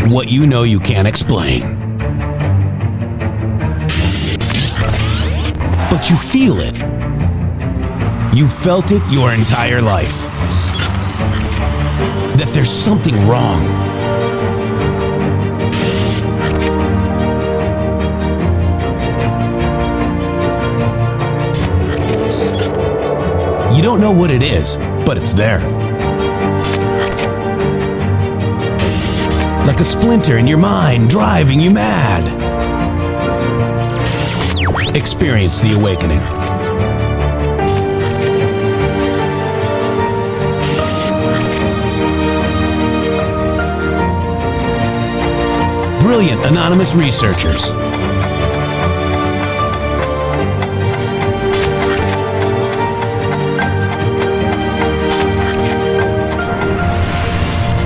What you know you can't explain. But you feel it. You felt it your entire life. That there's something wrong. You don't know what it is, but it's there. Like a splinter in your mind, driving you mad. Experience the awakening. Brilliant anonymous researchers.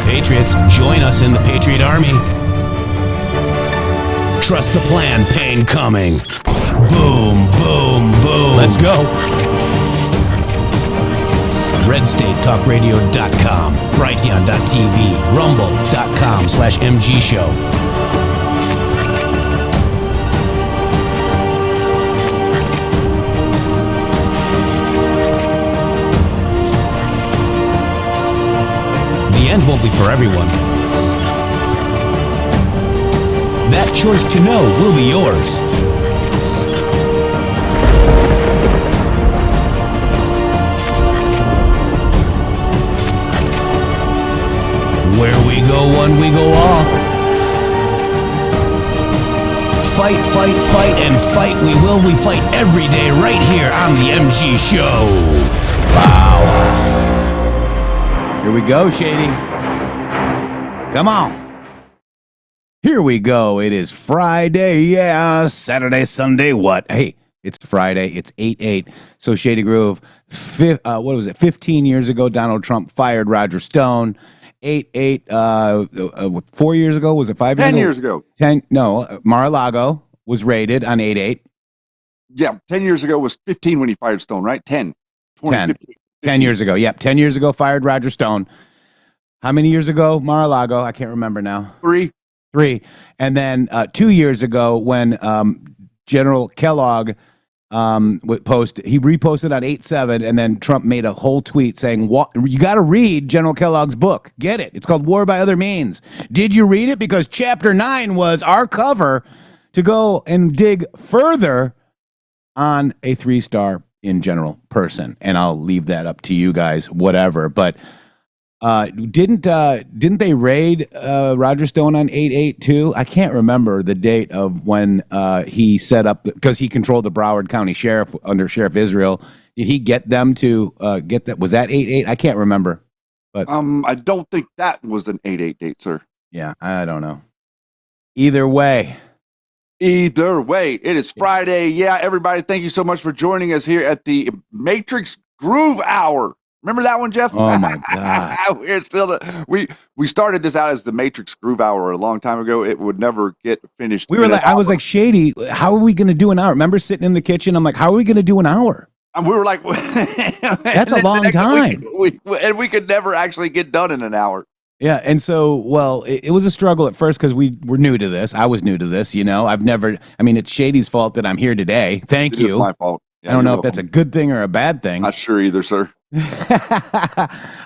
Patriots, join us in the Patriot Army. Trust the plan, pain coming. Boom, boom, boom. Let's go. RedStateTalkRadio.com, Brighteon.tv, Rumble.com/MG Show. The end won't be for everyone. That choice to know will be yours. Where we go one, we go all. Fight, fight, fight, and fight we will. We fight every day right here on the MG Show. Wow. Here we go, Shady. Come on. Here we go. It is Friday. Yeah, Saturday, Sunday, what? Hey, it's Friday. It's 8/8. So Shady Groove, 15 years ago, Donald Trump fired Roger Stone. 8/8, 4 years ago, was it 5 years ago? 10 years ago. 10, no, Mar-a-Lago was raided on 8/8. Yeah, 10 years ago was 15 when he fired Stone, right? 10. 10 years ago. Yep, 10 years ago, fired Roger Stone. How many years ago, Mar-a-Lago? I can't remember now. 3. And then 2 years ago, when General Kellogg he reposted on 8/7, and then Trump made a whole tweet saying, you got to read General Kellogg's book. Get it. It's called War by Other Means. Did you read it? Because Chapter 9 was our cover to go and dig further on a 3-star in general person. And I'll leave that up to you guys, whatever. But didn't they raid Roger Stone on 8/8 too? I can't remember the date of when he set up, because he controlled the Broward County Sheriff under Sheriff Israel. Did he get them to get that? Was that 8/8? I can't remember. But I don't think that was an 8/8 date, sir. Yeah, I don't know. Either way, it is Friday. Yeah, everybody, thank you so much for joining us here at the Matrix Groove Hour. Remember that one, Jeff? Oh my God! We're still we started this out as the Matrix Groove Hour a long time ago. It would never get finished. I was like, Shady, how are we going to do an hour? Remember sitting in the kitchen? I'm like, how are we going to do an hour? And we were like, that's a long time. And we could never actually get done in an hour. Yeah, and so, it was a struggle at first because we were new to this. I was new to this, it's Shady's fault that I'm here today. Thank you. It's my fault. Yeah, I don't know if that's a good thing or a bad thing. Not sure either, sir.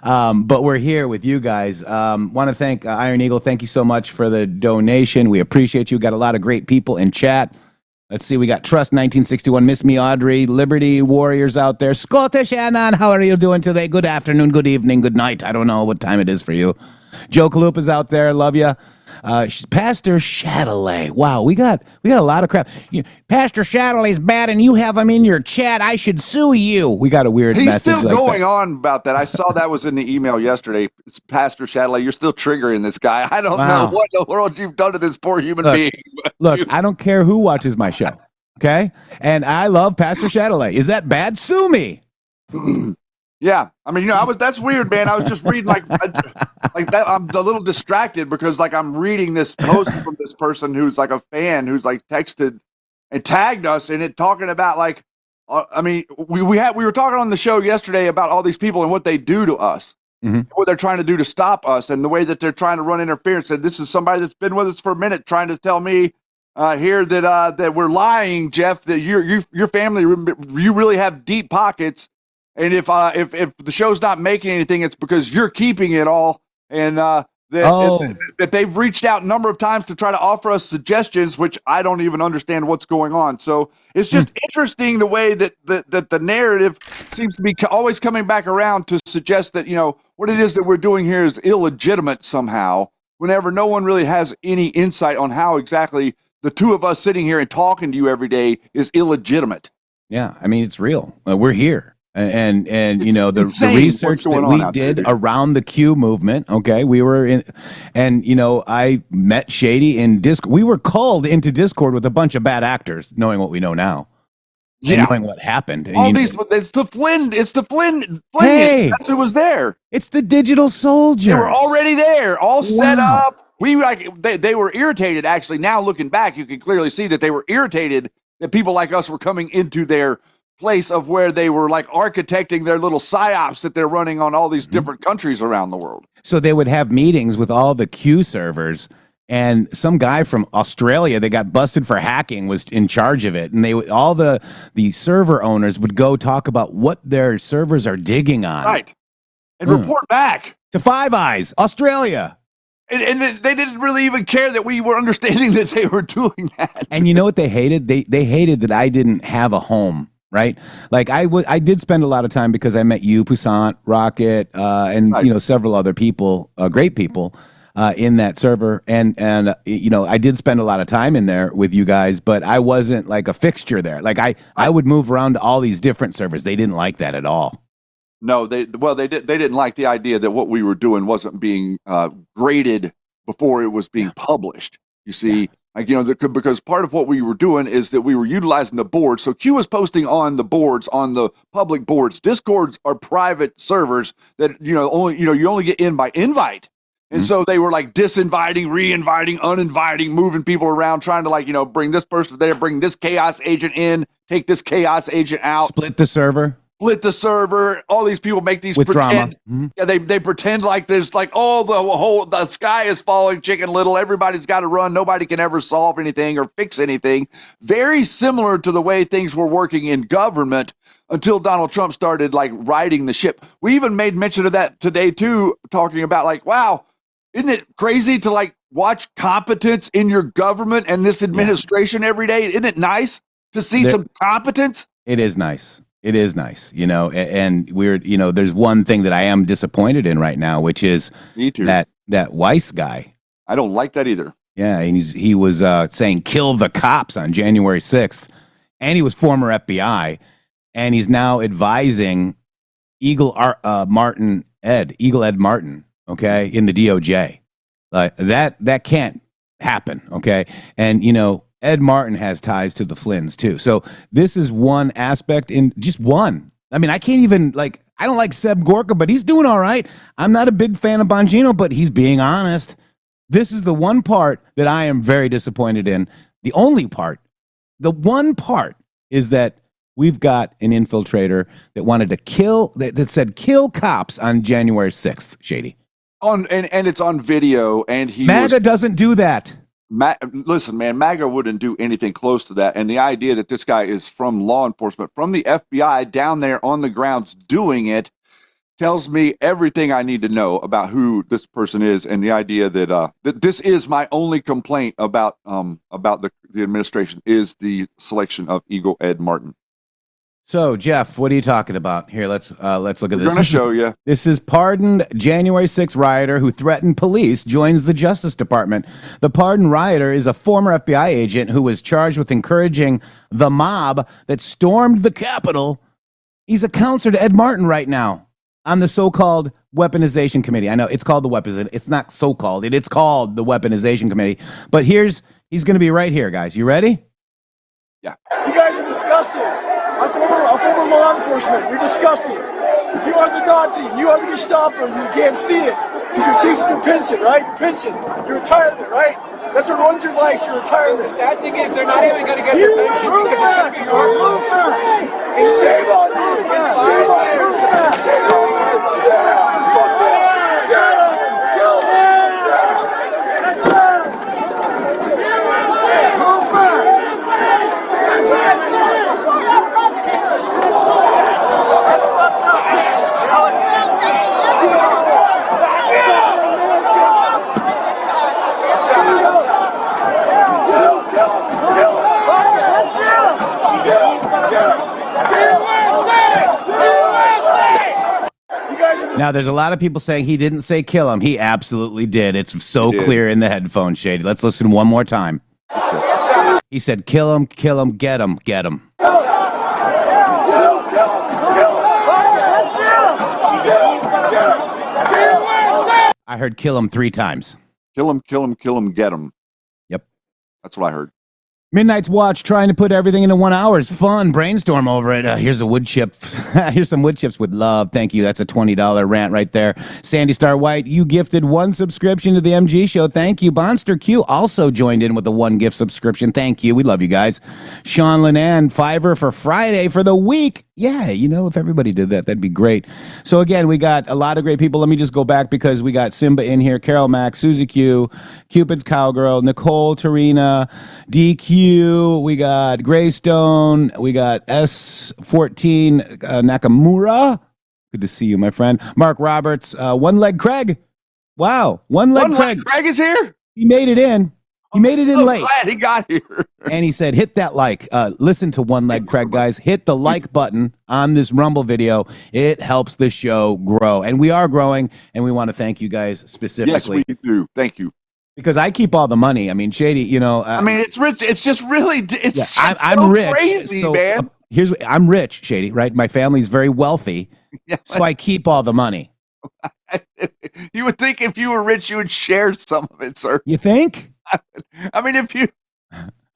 But we're here with you guys. Want to thank Iron Eagle. Thank you so much for the donation. We appreciate you. Got a lot of great people in chat. Let's see. We got Trust 1961, Miss Me Audrey, Liberty Warriors out there. Scottish Annan, how are you doing today? Good afternoon, good evening, good night. I don't know what time it is for you. Joe Kalupa's out there. Love you. Pastor Shadowley. Wow, we got a lot of crap. Pastor Shadowley's bad, and you have him in your chat. I should sue you. We got a weird message. He's still going on about that. I saw that was in the email yesterday. Pastor Shadowley, you're still triggering this guy. I don't know what in the world you've done to this poor human being. Look, I don't care who watches my show, okay? And I love Pastor Shadowley. Is that bad? Sue me. Yeah, that's weird, man. I was just reading like that. I'm a little distracted because I'm reading this post from this person who's like a fan who's like texted and tagged us in it, talking about I mean, we were talking on the show yesterday about all these people and what they do to us, what they're trying to do to stop us, and the way that they're trying to run interference. And this is somebody that's been with us for a minute, trying to tell me here that we're lying, Jeff. That your family, you really have deep pockets, and if the show's not making anything, it's because you're keeping it all, and that they've reached out a number of times to try to offer us suggestions, which I don't even understand what's going on. So it's just interesting the way that the narrative seems to be always coming back around to suggest that, what it is that we're doing here is illegitimate somehow, whenever no one really has any insight on how exactly the two of us sitting here and talking to you every day is illegitimate. Yeah, I mean, it's real. We're here. And the research that we did around the Q movement, okay, we were in, and I met Shady in Discord. We were called into Discord with a bunch of bad actors, knowing what we know now, and knowing what happened. And, it's the Flynn. Hey, that's who was there. It's the digital soldiers. They were already there, all set up. They were irritated. Actually, now looking back, you can clearly see that they were irritated that people like us were coming into their place of where they were like architecting their little psyops that they're running on all these different countries around the world. So they would have meetings with all the Q servers, and some guy from Australia that got busted for hacking was in charge of it. And all the server owners would go talk about what their servers are digging on. Right. And report back to Five Eyes, Australia. And they didn't really even care that we were understanding that they were doing that. And you know what they hated? They hated that I didn't have a home. Right, like I did spend a lot of time because I met you, Poussant, Rocket, and several other people, great people, in that server, and I did spend a lot of time in there with you guys, but I wasn't like a fixture there. Like I would move around to all these different servers. They didn't like that at all. No, they didn't like the idea that what we were doing wasn't being graded before it was being published. You see. Yeah. Because part of what we were doing is that we were utilizing the boards. So Q was posting on the boards, on the public boards. Discords are private servers that you only get in by invite. And so they were like disinviting, re-inviting, uninviting, moving people around, trying to bring this person there, bring this chaos agent in, take this chaos agent out, split the server. All these people make these with pretend, drama. Yeah, they pretend like there's like, the sky is falling, Chicken Little. Everybody's got to run. Nobody can ever solve anything or fix anything. Very similar to the way things were working in government until Donald Trump started riding the ship. We even made mention of that today too, talking about wow, isn't it crazy to watch competence in your government and this administration every day? Isn't it nice to see some competence? It is nice. It is nice, and we're, there's one thing that I am disappointed in right now, which is that Weiss guy. I don't like that either. Yeah, and he was saying kill the cops on January 6th, and he was former FBI, and he's now advising Eagle Ed Martin, okay, in the DOJ. That can't happen, okay, and Ed Martin has ties to the Flynns too. So this is one aspect just one. I mean, I can't even I don't like Seb Gorka, but he's doing all right. I'm not a big fan of Bongino, but he's being honest. This is the one part that I am very disappointed in. The one part is that we've got an infiltrator that wanted to that said kill cops on January 6th, Shady. And it's on video, and MAGA doesn't do that. Listen, man, MAGA wouldn't do anything close to that. And the idea that this guy is from law enforcement, from the FBI down there on the grounds doing it, tells me everything I need to know about who this person is, and the idea that this is my only complaint about the administration is the selection of Eagle Ed Martin. So, Jeff, what are you talking about? Here, let's look at this. I'm going to show you. This is pardoned January 6th rioter who threatened police joins the Justice Department. The pardoned rioter is a former FBI agent who was charged with encouraging the mob that stormed the Capitol. He's a counselor to Ed Martin right now on the so-called Weaponization Committee. I know it's called the Weapons. It's not so-called. It's called the Weaponization Committee. But he's going to be right here, guys. You ready? Yeah. You guys are disgusting. I'm former law enforcement. You're disgusting. You are the Nazi. You are the Gestapo. You can't see it because you're chasing your pension, right? Your pension, your retirement, right? That's what runs your life, your retirement. The sad thing is they're not even going to get their pension because it's going to be worthless. Now, there's a lot of people saying he didn't say kill him. He absolutely did. It's so clear in the headphones, Shady. Let's listen one more time. He said, kill him, get him, get him. I heard kill him 3 times. Kill him, get him. Yep. That's what I heard. Midnight's Watch, trying to put everything into 1 hour is fun. Brainstorm over it. Here's a wood chip. Here's some wood chips with love. Thank you. That's a $20 rant right there. Sandy Star White, you gifted 1 subscription to the MG show. Thank you. Bonster Q also joined in with a 1 gift subscription. Thank you. We love you guys. Sean Linan, Fiverr for Friday for the week. Yeah, if everybody did that, that'd be great. So again, we got a lot of great people. Let me just go back because we got Simba in here, Carol Mack, Susie Q, Cupid's Cowgirl, Nicole, Tarina, DQ, we got Greystone, we got S14 Nakamura. Good to see you, my friend. Mark Roberts, One Leg Craig. Wow, One Leg Craig. Craig is here? He made it in. He made it in late. Glad he got here. And he said, hit that like. Listen to One Leg Craig, guys. Hit the like button on this Rumble video. It helps the show grow. And we are growing, and we want to thank you guys specifically. Yes, we do. Thank you. Because I keep all the money. I mean, Shady, it's rich. It's just really, I'm so rich. Crazy, so, man. I'm rich, Shady, right? My family's very wealthy, so I keep all the money. You would think if you were rich, you would share some of it, sir. You think? I mean,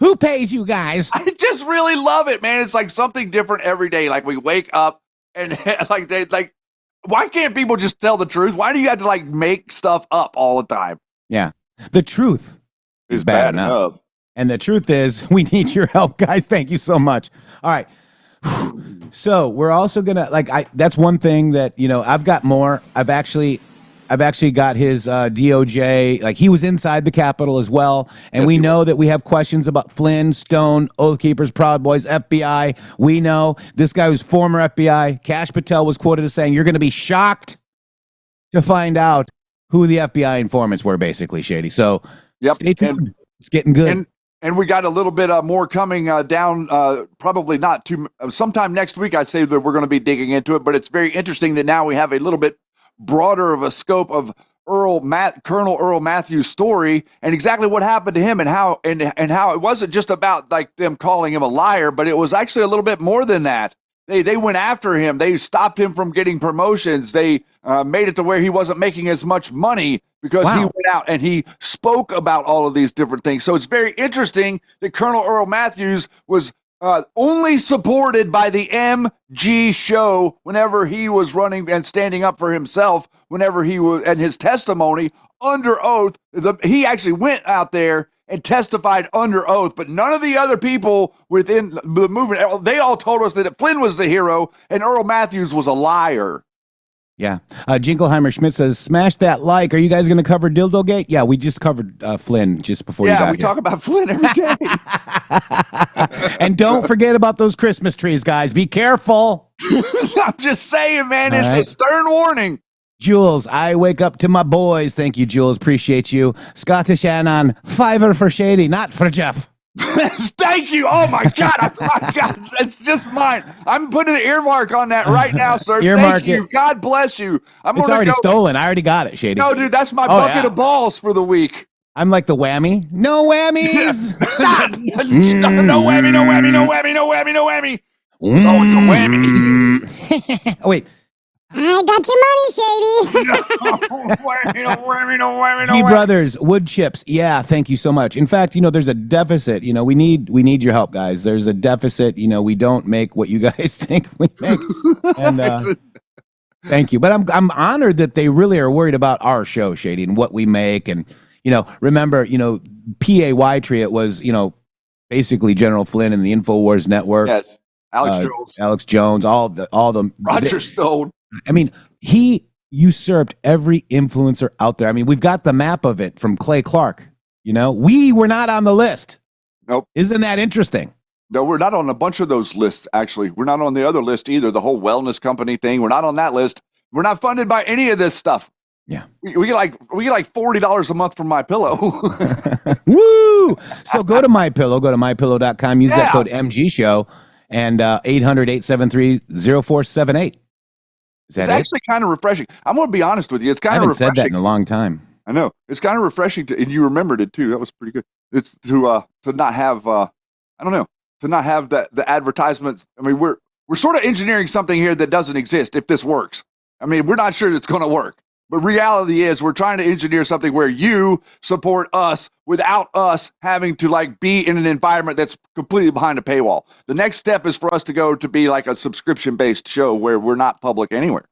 who pays you guys? I just really love it, man. It's like something different every day. Like we wake up and why can't people just tell the truth? Why do you have to make stuff up all the time? Yeah. The truth is bad enough. And the truth is we need your help, guys. Thank you so much. All right. So we're also going to that's one thing that, I've got more. I've actually got his DOJ, he was inside the Capitol as well. And we know that we have questions about Flynn, Stone, Oath Keepers, Proud Boys, FBI. We know this guy was former FBI. Kash Patel was quoted as saying, you're going to be shocked to find out who the FBI informants were, basically, Shady. So stay tuned. It's getting good. And we got a little bit more coming down, probably not too, sometime next week. I'd say that we're going to be digging into it, but it's very interesting that now we have a little bit broader of a scope of Colonel Earl Matthews' story and exactly what happened to him and how it wasn't just about them calling him a liar, but it was actually a little bit more than that. They went after him. They stopped him from getting promotions. They made it to where he wasn't making as much money because he went out and he spoke about all of these different things. So it's very interesting that Colonel Earl Matthews was only supported by the MG show whenever he was running and standing up for himself, whenever he was, and his testimony under oath. He actually went out there and testified under oath, but none of the other people within the movement, they all told us that Flynn was the hero and Earl Matthews was a liar. Yeah. Jingleheimer Schmidt says, smash that like. Are you guys going to cover Dildogate? Yeah, we just covered Flynn just before you got here. Yeah, we talk about Flynn every day. And don't forget about those Christmas trees, guys. Be careful. I'm just saying, man, it's a stern warning. Jules, I wake up to my boys. Thank you, Jules. Appreciate you. Scottish Anon, Fiverr for Shady, not for Jeff. Thank you. Oh my God. It's just mine. I'm putting an earmark on that right now, sir. Thank you. God bless you. It's already stolen. I already got it, Shady. No, dude, that's my bucket of balls for the week. I'm like the whammy. No whammies. Stop. No whammy, no whammy, no whammy, no whammy, no whammy. Oh, it's a whammy. Oh, wait. I got your money, Shady. G Brothers, wood chips. Yeah, thank you so much. In fact, there's a deficit. We need your help, guys. There's a deficit. We don't make what you guys think we make. And thank you. But I'm honored that they really are worried about our show, Shady, and what we make. And remember, PAY tree. It was basically General Flynn and the InfoWars Network. Yes, Alex Jones, all the Roger Stone. I mean, he usurped every influencer out there. I mean, we've got the map of it from Clay Clark. We were not on the list. Nope. Isn't that interesting? No, we're not on a bunch of those lists, actually. We're not on the other list either. The whole wellness company thing. We're not on that list. We're not funded by any of this stuff. Yeah. We get like $40 a month from MyPillow. Woo! So go to MyPillow, go to mypillow.com, use that code MG show. and 800-873-0478. Is that It's actually kind of refreshing. I'm going to be honest with you. It's I kind of haven't refreshing. said that in a long time. I know. It's kind of refreshing and you remembered it too. That was pretty good. It's to not have I don't know, to not have the advertisements. I mean, we're sort of engineering something here that doesn't exist if this works. I mean, we're not sure it's going to work. But reality is we're trying to engineer something where you support us without us having to like be in an environment that's completely behind a paywall. The next step is for us to go to be like a subscription-based show where we're not public anywhere.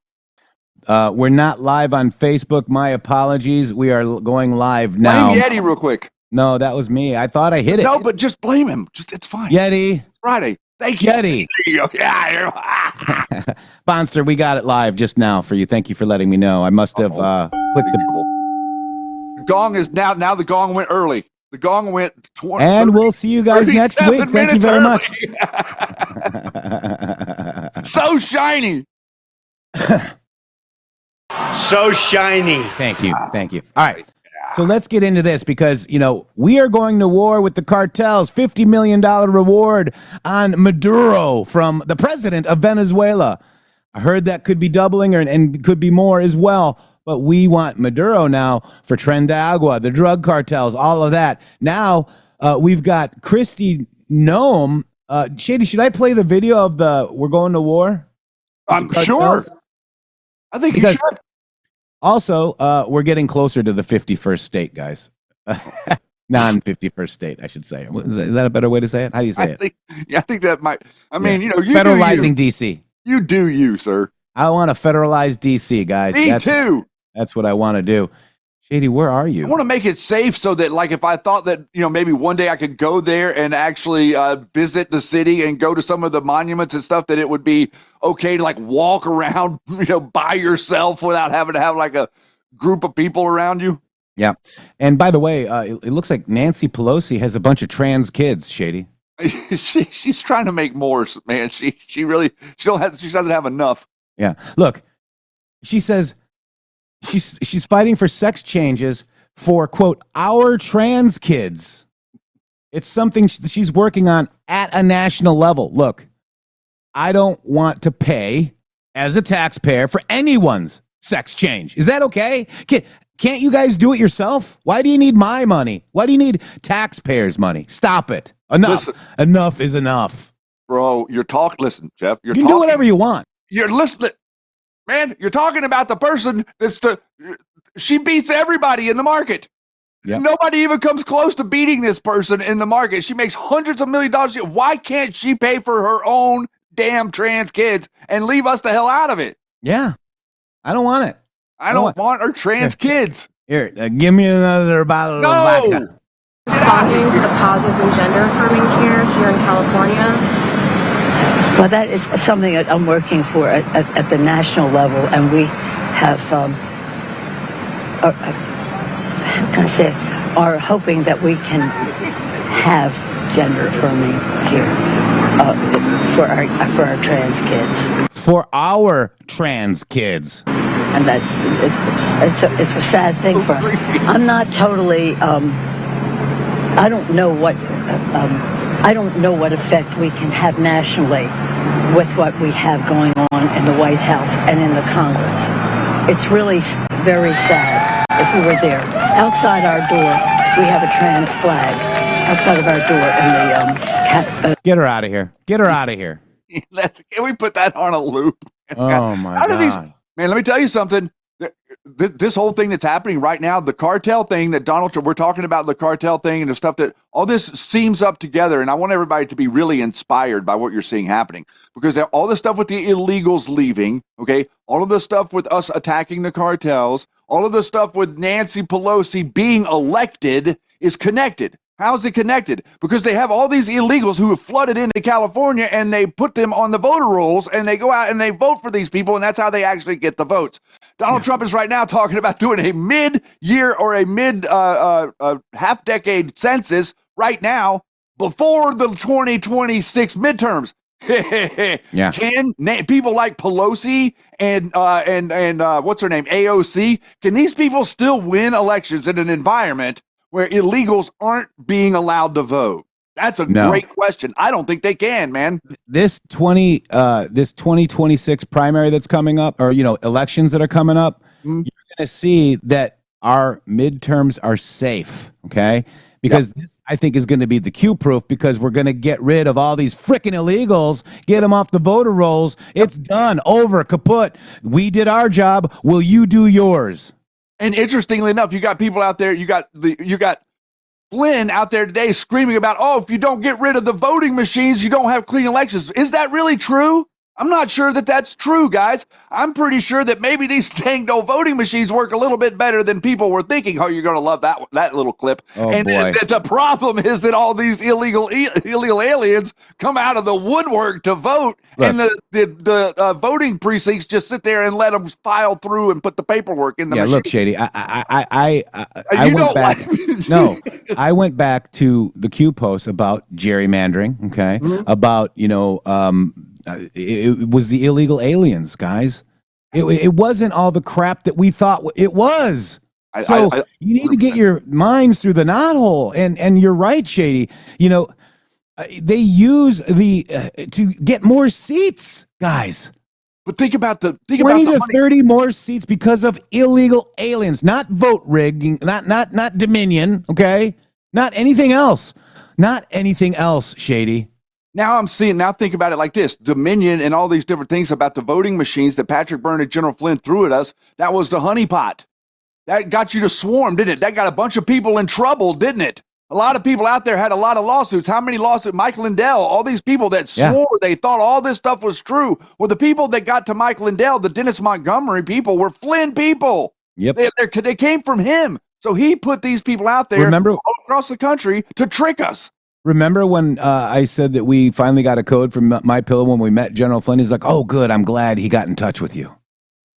We're not live on Facebook. My apologies. We are going live now. Blame Yeti real quick. No, that was me. I thought I hit it. No, but just blame him. It's fine. Yeti. It's Friday. Thank you. Yeti. There you go. Yeah. Bonster, we got it live just now for you. Thank you for letting me know. I must have clicked the gong is now the gong went early. The gong went 20. And we'll see you guys next week. Thank you very much. So shiny. So shiny. Thank you. Thank you. All right. So let's get into this because, you know, we are going to war with the cartels. $50 million reward on Maduro from the president of Venezuela. I heard that could be doubling and could be more as well. But we want Maduro now for Tren de Agua, the drug cartels, all of that. Now we've got Kristi Noem. Shady, should I play the video of the "We're going to war"? I'm sure. I think because you should. Also, we're getting closer to the 51st state, guys. Non-51st state, I should say. Is that a better way to say it? How do you say it? I think that might. I mean, you know, you federalizing DC. You do you, sir. I want to federalize DC, guys. Me too. That's what I want to do. Shady, where are you? I want to make it safe so that, like, if I thought that, you know, maybe one day I could go there and actually visit the city and go to some of the monuments and stuff, that it would be okay to, like, walk around, you know, by yourself without having to have, like, a group of people around you. Yeah. And by the way, it looks like Nancy Pelosi has a bunch of trans kids, Shady. She's trying to make more, man. She doesn't have enough. Yeah. Look, she says she's fighting for sex changes for, quote, our trans kids. It's something she's working on at a national level. Look, I don't want to pay as a taxpayer for anyone's sex change. Is that okay? Can't you guys do it yourself? Why do you need my money? Why do you need taxpayers' money? Stop it. Enough. Listen, enough is enough. Bro, listen, Jeff. You can do whatever you want. You're listening. Man, you're talking about the person she beats everybody in the market. Yep. Nobody even comes close to beating this person in the market. She makes hundreds of millions of dollars. Why can't she pay for her own damn trans kids and leave us the hell out of it? Yeah. I don't want it. I don't want her trans kids. Here, give me another bottle of vodka. Responding to the pauses in gender affirming care here in California. Well, that is something that I'm working for at the national level, and we have, how can I say it, are hoping that we can have gender affirming here for our trans kids. For our trans kids. And that it's a sad thing for us. I'm not totally. I don't know what effect we can have nationally with what we have going on in the White House and in the Congress. It's really very sad. If we were there, outside our door, we have a trans flag outside of our door in the Get her out of here. Get her out of here. Can we put that on a loop? Oh my God. Man, let me tell you something. This whole thing that's happening right now, the cartel thing that Donald Trump, we're talking about the cartel thing and the stuff that all this seams up together. And I want everybody to be really inspired by what you're seeing happening, because all the stuff with the illegals leaving, okay, all of the stuff with us attacking the cartels, all of the stuff with Nancy Pelosi being elected is connected. How is it connected? Because they have all these illegals who have flooded into California and they put them on the voter rolls and they go out and they vote for these people, and that's how they actually get the votes. Donald Trump is right now talking about doing a mid-year or a half-decade census right now before the 2026 midterms. Yeah. Can people like Pelosi and what's her name, AOC, can these people still win elections in an environment where illegals aren't being allowed to vote? That's a No. great question. I don't think they can, man. This 2026 primary that's coming up, or elections that are coming up, you're going to see that our midterms are safe. Okay, because this, I think, is going to be the Q proof, because we're going to get rid of all these freaking illegals, get them off the voter rolls. It's done, over, kaput. We did our job. Will you do yours? And interestingly enough, you got people out there. You got Flynn out there today screaming about, oh, if you don't get rid of the voting machines, you don't have clean elections. Is that really true? I'm not sure that that's true, guys. I'm pretty sure that maybe these dang old voting machines work a little bit better than people were thinking. Oh, you're going to love that little clip. Oh, and boy. the problem is that all these illegal aliens come out of the woodwork to vote, Look. and the voting precincts just sit there and let them file through and put the paperwork in the machine. Look, Shady, I You went don't back. like- No, I went back to the Q post about gerrymandering. Okay, about it was the illegal aliens, guys. It wasn't all the crap that we thought it was. So you need to get your minds through the knothole. And you're right, Shady. They use to get more seats, guys. But think about the 20 to money. 30 more seats because of illegal aliens, not vote rigging, not Dominion, okay? Not anything else. Not anything else, Shady. Now think about it like this. Dominion and all these different things about the voting machines that Patrick Byrne and General Flynn threw at us, that was the honeypot. That got you to swarm, didn't it? That got a bunch of people in trouble, didn't it? A lot of people out there had a lot of lawsuits. How many lawsuits? Mike Lindell, all these people that swore they thought all this stuff was true. Well, the people that got to Mike Lindell, the Dennis Montgomery people, were Flynn people. Yep. They came from him. So he put these people out there all across the country to trick us. Remember when I said that we finally got a code from My Pillow when we met General Flynn? He's like, oh, good. I'm glad he got in touch with you.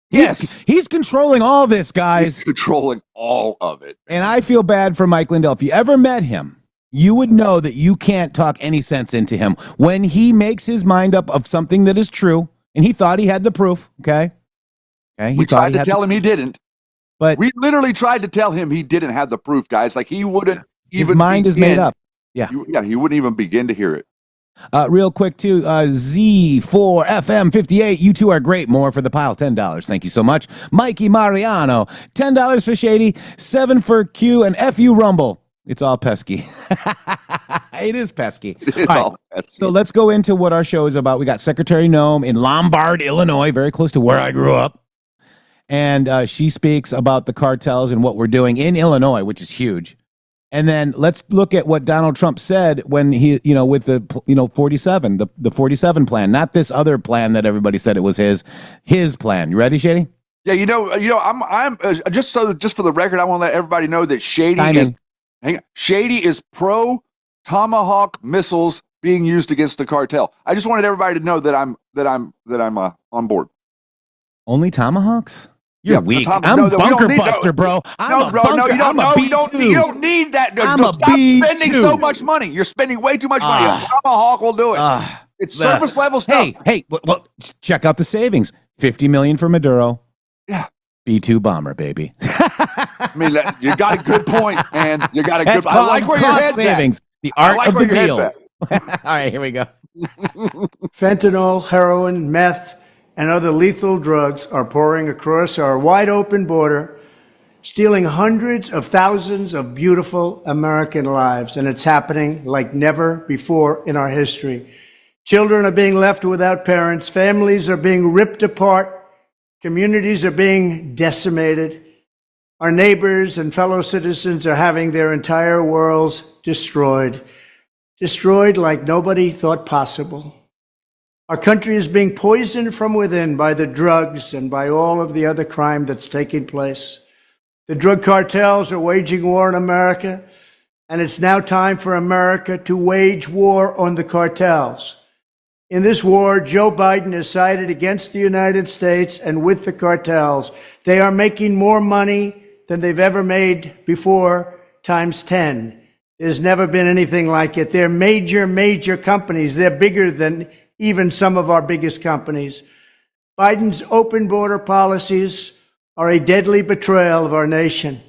He's controlling all this, guys. He's controlling all of it. And I feel bad for Mike Lindell. If you ever met him, you would know that you can't talk any sense into him. When he makes his mind up of something that is true, and he thought he had the proof, okay? We tried to tell him he didn't. But we literally tried to tell him he didn't have the proof, guys. Like he wouldn't even. His mind is made up. Yeah. He wouldn't even begin to hear it. Real quick, too, Z4FM58. You two are great. More for the pile. $10. Thank you so much. Mikey Mariano. $10 for Shady. 7 for Q and FU Rumble. It's all pesky. It is pesky. It's all pesky. So let's go into what our show is about. We got Secretary Noem in Lombard, Illinois, very close to where I grew up. And she speaks about the cartels and what we're doing in Illinois, which is huge. And then let's look at what Donald Trump said when he, with the, 47, the 47 plan, not this other plan that everybody said it was his plan. You ready, Shady? Yeah, I'm just for the record, I want to let everybody know that Shady is pro Tomahawk missiles being used against the cartel. I just wanted everybody to know that I'm on board. Only Tomahawks? You're weak. I'm bunker buster, bro. I'm a bunker. I'm a B2. You don't need that. I'm a Stop B2. spending so much money. You're spending way too much money. A Tomahawk will do it. It's surface level stuff. Hey, well, check out the savings. $50 million for Maduro. Yeah. B2 bomber, baby. I mean, you got a good point, man. You got a That's good. I like where your cost head's savings. At. The art of the deal. All right, here we go. Fentanyl, heroin, meth, and other lethal drugs are pouring across our wide open border, stealing hundreds of thousands of beautiful American lives. And it's happening like never before in our history. Children are being left without parents. Families are being ripped apart. Communities are being decimated. Our neighbors and fellow citizens are having their entire worlds destroyed like nobody thought possible. Our country is being poisoned from within by the drugs and by all of the other crime that's taking place. The drug cartels are waging war in America, and it's now time for America to wage war on the cartels. In this war, Joe Biden has sided against the United States and with the cartels. They are making more money than they've ever made before, times 10. There's never been anything like it. They're major companies. They're bigger than even some of our biggest companies. Biden's open border policies are a deadly betrayal of our nation.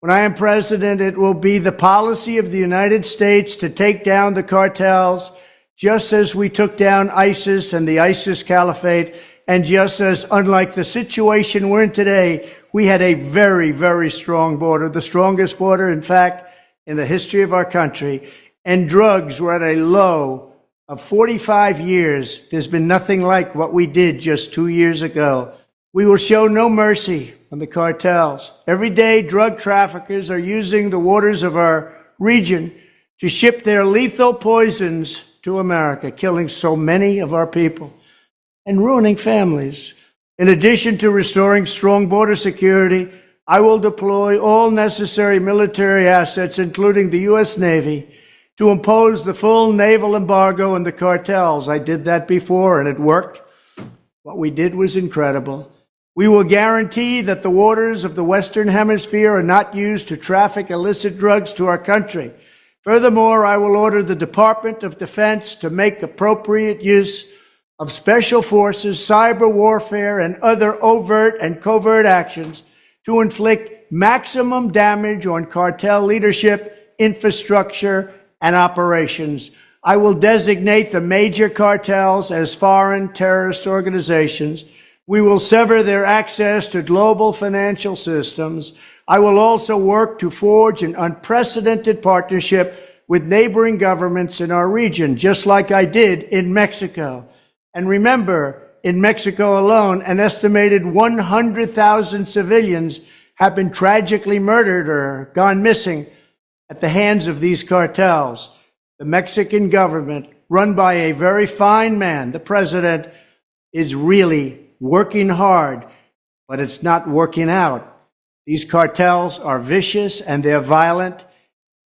When I am president, it will be the policy of the United States to take down the cartels, just as we took down ISIS and the ISIS caliphate, and just as, unlike the situation we're in today, we had a very, very strong border, the strongest border, in fact, in the history of our country, and drugs were at a low of 45 years. There's been nothing like what we did just 2 years ago. We will show no mercy on the cartels. Every day, drug traffickers are using the waters of our region to ship their lethal poisons to America, killing so many of our people and ruining families. In addition to restoring strong border security, I will deploy all necessary military assets, including the U.S. Navy, to impose the full naval embargo on the cartels. I did that before, and it worked. What we did was incredible. We will guarantee that the waters of the Western Hemisphere are not used to traffic illicit drugs to our country. Furthermore, I will order the Department of Defense to make appropriate use of special forces, cyber warfare, and other overt and covert actions to inflict maximum damage on cartel leadership, infrastructure, and operations. I will designate the major cartels as foreign terrorist organizations. We will sever their access to global financial systems. I will also work to forge an unprecedented partnership with neighboring governments in our region, just like I did in Mexico. And remember, in Mexico alone, an estimated 100,000 civilians have been tragically murdered or gone missing at the hands of these cartels. The Mexican government, run by a very fine man, the president, is really working hard, but it's not working out. These cartels are vicious and they're violent,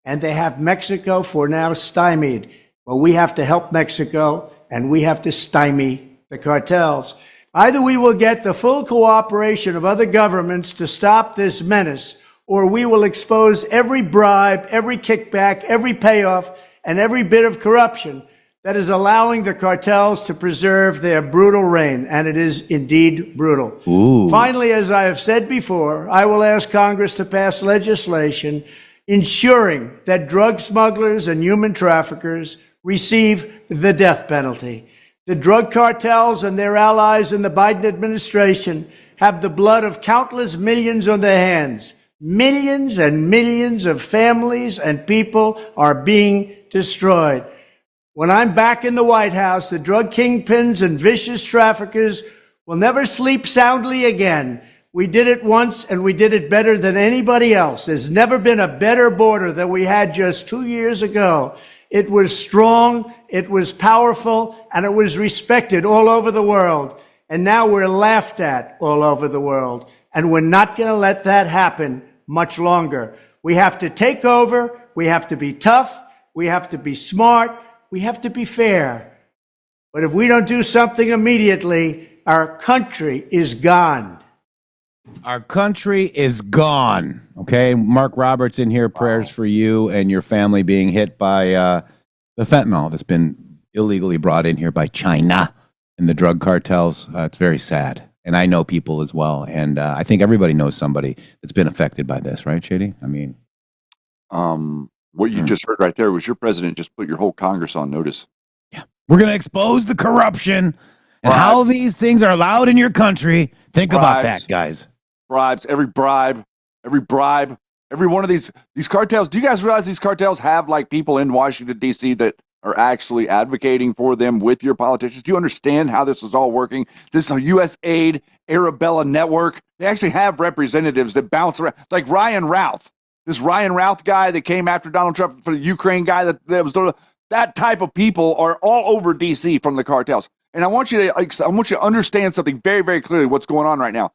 and they have Mexico for now stymied. Well, we have to help Mexico, and we have to stymie the cartels. Either we will get the full cooperation of other governments to stop this menace, or we will expose every bribe, every kickback, every payoff, and every bit of corruption that is allowing the cartels to preserve their brutal reign. And it is indeed brutal. Ooh. Finally, as I have said before, I will ask Congress to pass legislation ensuring that drug smugglers and human traffickers receive the death penalty. The drug cartels and their allies in the Biden administration have the blood of countless millions on their hands. Millions and millions of families and people are being destroyed. When I'm back in the White House, the drug kingpins and vicious traffickers will never sleep soundly again. We did it once, and we did it better than anybody else. There's never been a better border than we had just 2 years ago. It was strong, it was powerful, and it was respected all over the world. And now we're laughed at all over the world. And we're not going to let that happen much longer. We have to take over. We have to be tough. We have to be smart. We have to be fair. But if we don't do something immediately, our country is gone. Our country is gone. Okay, Mark Roberts in here. Prayers for you and your family being hit by the fentanyl that's been illegally brought in here by China and the drug cartels. It's very sad. And I know people as well. And I think everybody knows somebody that's been affected by this, right, Shady? I mean, what you just heard right there was your president just put your whole Congress on notice. yeah, we're going to expose the corruption and how these things are allowed in your country. Think about that, guys. Bribes, every bribe, every one of these cartels. Do you guys realize these cartels have like people in Washington, D.C. that are actually advocating for them with your politicians? Do you understand how this is all working? This is a USAID, Arabella network. They actually have representatives that bounce around, like Ryan Routh. This Ryan Routh guy that came after Donald Trump for the Ukraine guy that was that type of people are all over D.C. from the cartels. And I want you to understand something very, very clearly what's going on right now.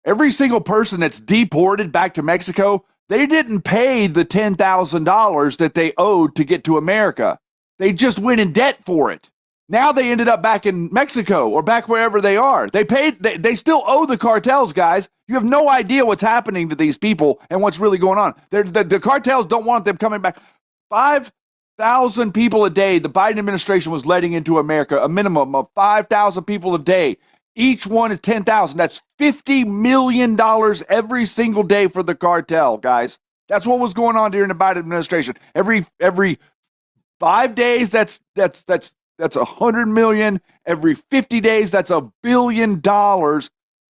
Every single person that's deported back to Mexico, they didn't pay the $10,000 that they owed to get to America. They just went in debt for it. Now they ended up back in Mexico or back wherever they are. They still owe the cartels, guys. You have no idea what's happening to these people and what's really going on. The cartels don't want them coming back. 5,000 people a day the Biden administration was letting into America, a minimum of 5,000 people a day. Each one is 10,000. That's $50 million every single day for the cartel, guys. That's what was going on during the Biden administration. Every 5 days, that's 100 million. Every 50 days, that's $1 billion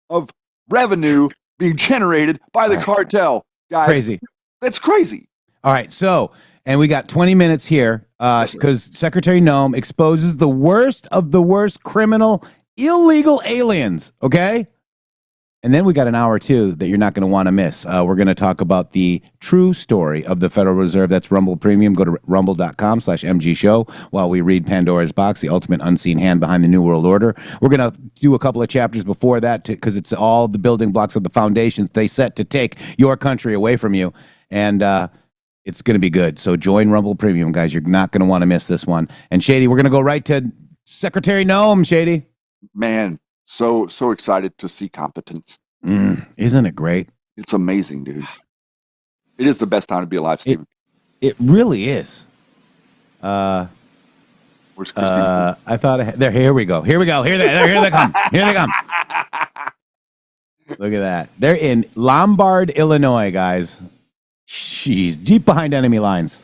of revenue being generated by the cartel, guys. Crazy. That's crazy. All right, so, and we got 20 minutes here because Secretary Noem exposes the worst of the worst criminal illegal aliens, okay? And then we got an hour or two that you're not going to want to miss. We're going to talk about the true story of the Federal Reserve. That's Rumble Premium. Go to rumble.com/MG Show while we read Pandora's Box, the ultimate unseen hand behind the New World Order. We're going to do a couple of chapters before that because it's all the building blocks of the foundations they set to take your country away from you. And it's going to be good. So join Rumble Premium, guys. You're not going to want to miss this one. And Shady, we're going to go right to Secretary Noem, Shady. Man, so excited to see competence. Isn't it great? It's amazing, dude. It is the best time to be alive, Stephen. It really is. Where's Kristi? I thought there. Here we go. Here they come. Here they come. Look at that. They're in Lombard, Illinois, guys. She's deep behind enemy lines.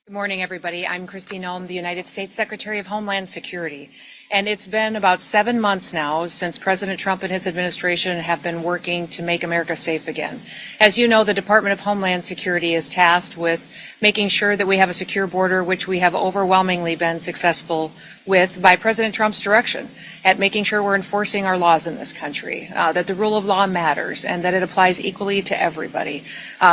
Good morning, everybody. I'm Kristi Noem, the United States Secretary of Homeland Security. And it's been about 7 months now since President Trump and his administration have been working to make America safe again. As you know, the Department of Homeland Security is tasked with making sure that we have a secure border, which we have overwhelmingly been successful with by President Trump's direction, at making sure we're enforcing our laws in this country, that the rule of law matters and that it applies equally to everybody.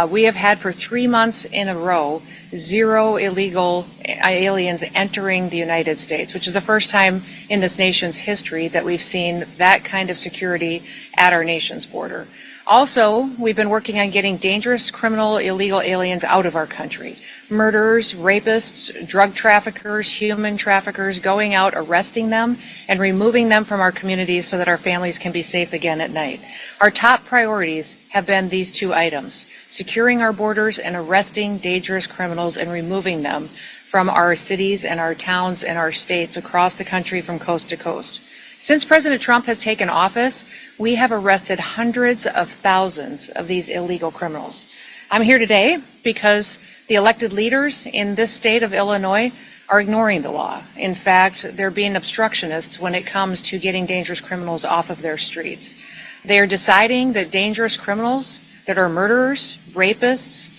We have had for 3 months in a row 0 illegal aliens entering the United States, which is the first time in this nation's history that we've seen that kind of security at our nation's border. Also, we've been working on getting dangerous criminal illegal aliens out of our country. Murderers, rapists, drug traffickers, human traffickers, going out, arresting them, and removing them from our communities so that our families can be safe again at night. Our top priorities have been these 2 items: securing our borders and arresting dangerous criminals and removing them from our cities and our towns and our states across the country from coast to coast. Since President Trump has taken office, we have arrested hundreds of thousands of these illegal criminals. I'm here today because the elected leaders in this state of Illinois are ignoring the law. In fact, they're being obstructionists when it comes to getting dangerous criminals off of their streets. They are deciding that dangerous criminals that are murderers, rapists,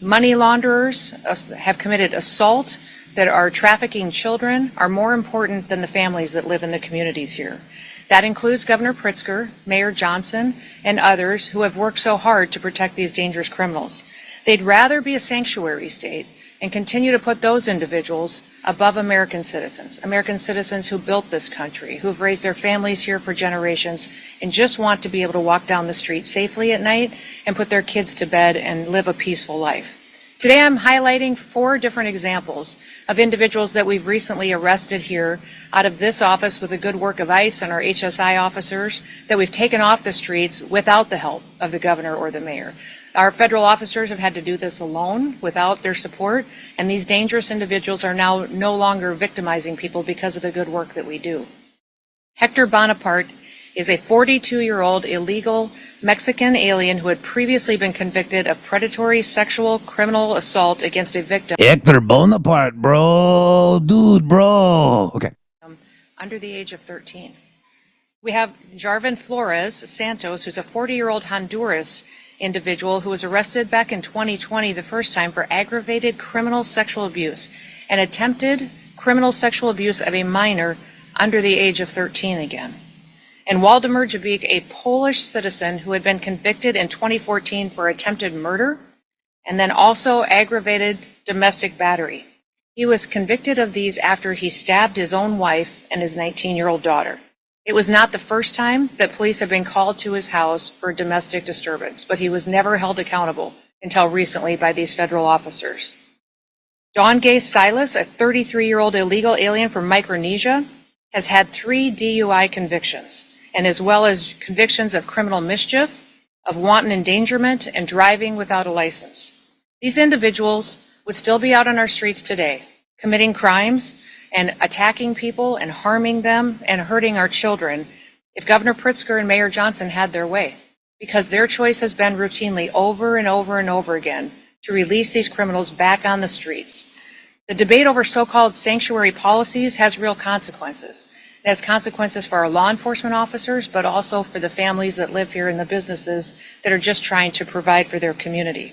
money launderers, have committed assault, that are trafficking children, are more important than the families that live in the communities here. That includes Governor Pritzker, Mayor Johnson, and others who have worked so hard to protect these dangerous criminals. They'd rather be a sanctuary state and continue to put those individuals above American citizens who built this country, who've raised their families here for generations, and just want to be able to walk down the street safely at night and put their kids to bed and live a peaceful life. Today I'm highlighting 4 different examples of individuals that we've recently arrested here out of this office with the good work of ICE and our HSI officers that we've taken off the streets without the help of the governor or the mayor. Our federal officers have had to do this alone without their support, and these dangerous individuals are now no longer victimizing people because of the good work that we do. Hector Bonaparte is a 42-year-old illegal Mexican alien who had previously been convicted of predatory sexual criminal assault against a victim. Hector Bonaparte, bro. Dude, bro. Okay. Under the age of 13. We have Jarvin Flores Santos, who's a 40-year-old Honduras individual who was arrested back in 2020 the first time for aggravated criminal sexual abuse and attempted criminal sexual abuse of a minor under the age of 13 again. And Waldemar Jabik, a Polish citizen who had been convicted in 2014 for attempted murder and then also aggravated domestic battery. He was convicted of these after he stabbed his own wife and his 19-year-old daughter. It was not the first time that police have been called to his house for domestic disturbance, but he was never held accountable until recently by these federal officers. Don Gay Silas, a 33-year-old illegal alien from Micronesia, has had 3 DUI convictions, and as well as convictions of criminal mischief, of wanton endangerment, and driving without a license. These individuals would still be out on our streets today, committing crimes and attacking people and harming them and hurting our children if Governor Pritzker and Mayor Johnson had their way, because their choice has been routinely over and over and over again to release these criminals back on the streets. The debate over so-called sanctuary policies has real consequences. It has consequences for our law enforcement officers, but also for the families that live here and the businesses that are just trying to provide for their community.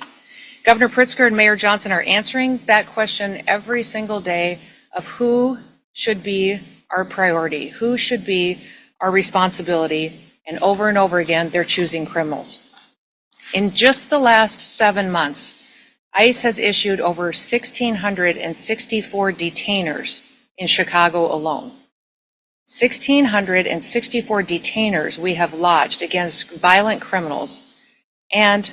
Governor Pritzker and Mayor Johnson are answering that question every single day of who should be our priority, who should be our responsibility, and over again, they're choosing criminals. In just the last 7 months, ICE has issued over 1,664 detainers in Chicago alone. 1,664 detainers we have lodged against violent criminals, and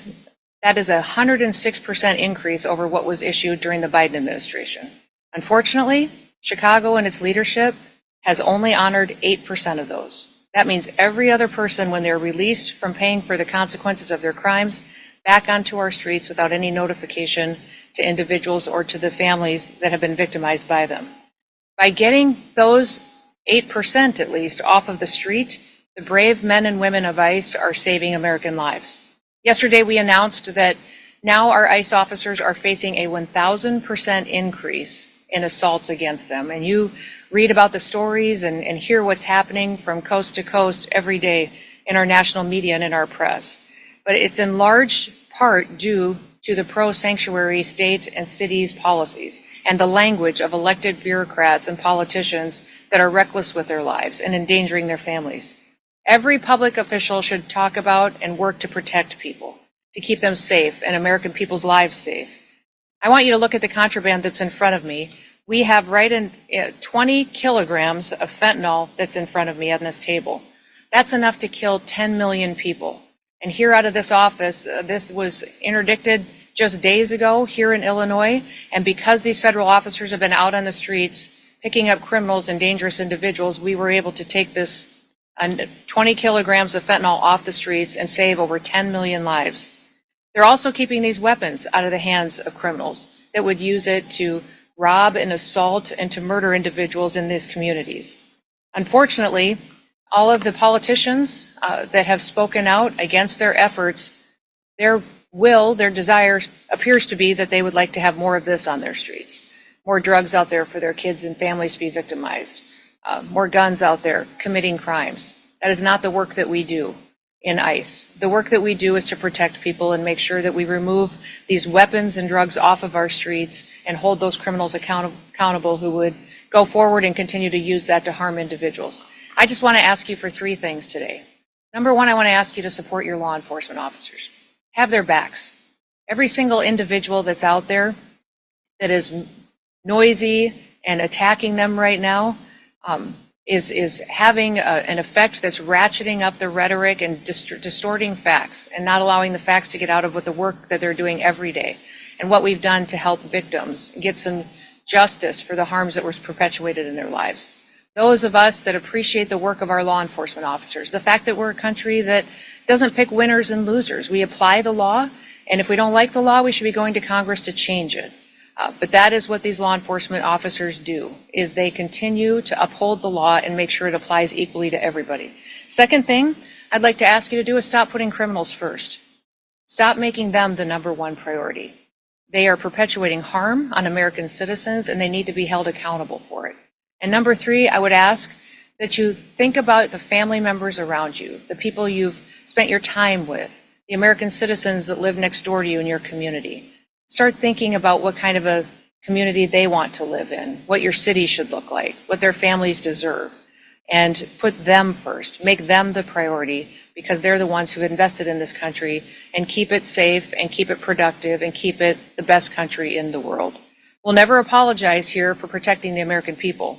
that is a 106% increase over what was issued during the Biden administration. Unfortunately, Chicago and its leadership has only honored 8% of those. That means every other person, when they're released from paying for the consequences of their crimes, back onto our streets without any notification to individuals or to the families that have been victimized by them. By getting those 8% at least off of the street, the brave men and women of ICE are saving American lives. Yesterday, we announced that now our ICE officers are facing a 1,000% increase in assaults against them. And you read about the stories and hear what's happening from coast to coast every day in our national media and in our press. But it's in large part due to the pro-sanctuary state and cities policies and the language of elected bureaucrats and politicians that are reckless with their lives and endangering their families. Every public official should talk about and work to protect people, to keep them safe and American people's lives safe. I want you to look at the contraband that's in front of me. We have 20 kilograms of fentanyl that's in front of me on this table. That's enough to kill 10 million people. And here out of this office, this was interdicted just days ago here in Illinois. And because these federal officers have been out on the streets picking up criminals and dangerous individuals, we were able to take this 20 kilograms of fentanyl off the streets and save over 10 million lives. They're also keeping these weapons out of the hands of criminals that would use it to rob and assault and to murder individuals in these communities. Unfortunately, all of the politicians that have spoken out against their efforts, their desire appears to be that they would like to have more of this on their streets, more drugs out there for their kids and families to be victimized, more guns out there committing crimes. That is not the work that we do in ICE. The work that we do is to protect people and make sure that we remove these weapons and drugs off of our streets and hold those criminals accountable who would go forward and continue to use that to harm individuals. I just want to ask you for 3 things today. Number 1, I want to ask you to support your law enforcement officers. Have their backs. Every single individual that's out there that is noisy and attacking them right now is having an effect that's ratcheting up the rhetoric and distorting facts and not allowing the facts to get out of what the work that they're doing every day and what we've done to help victims get some justice for the harms that were perpetuated in their lives. Those of us that appreciate the work of our law enforcement officers, the fact that we're a country that doesn't pick winners and losers. We apply the law, and if we don't like the law, we should be going to Congress to change it. But that is what these law enforcement officers do, is they continue to uphold the law and make sure it applies equally to everybody. Second thing I'd like to ask you to do is stop putting criminals first. Stop making them the number 1 priority. They are perpetuating harm on American citizens, and they need to be held accountable for it. And number 3, I would ask that you think about the family members around you, the people you've spent your time with, the American citizens that live next door to you in your community. Start thinking about what kind of a community they want to live in, what your city should look like, what their families deserve, and put them first. Make them the priority because they're the ones who invested in this country, and keep it safe and keep it productive and keep it the best country in the world. We'll never apologize here for protecting the American people,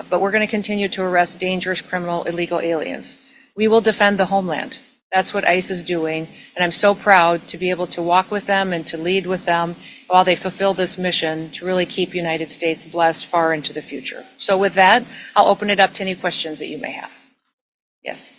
but we're going to continue to arrest dangerous criminal illegal aliens. We will defend the homeland. That's what ICE is doing, and I'm so proud to be able to walk with them and to lead with them while they fulfill this mission to really keep the United States blessed far into the future. So with that, I'll open it up to any questions that you may have. Yes.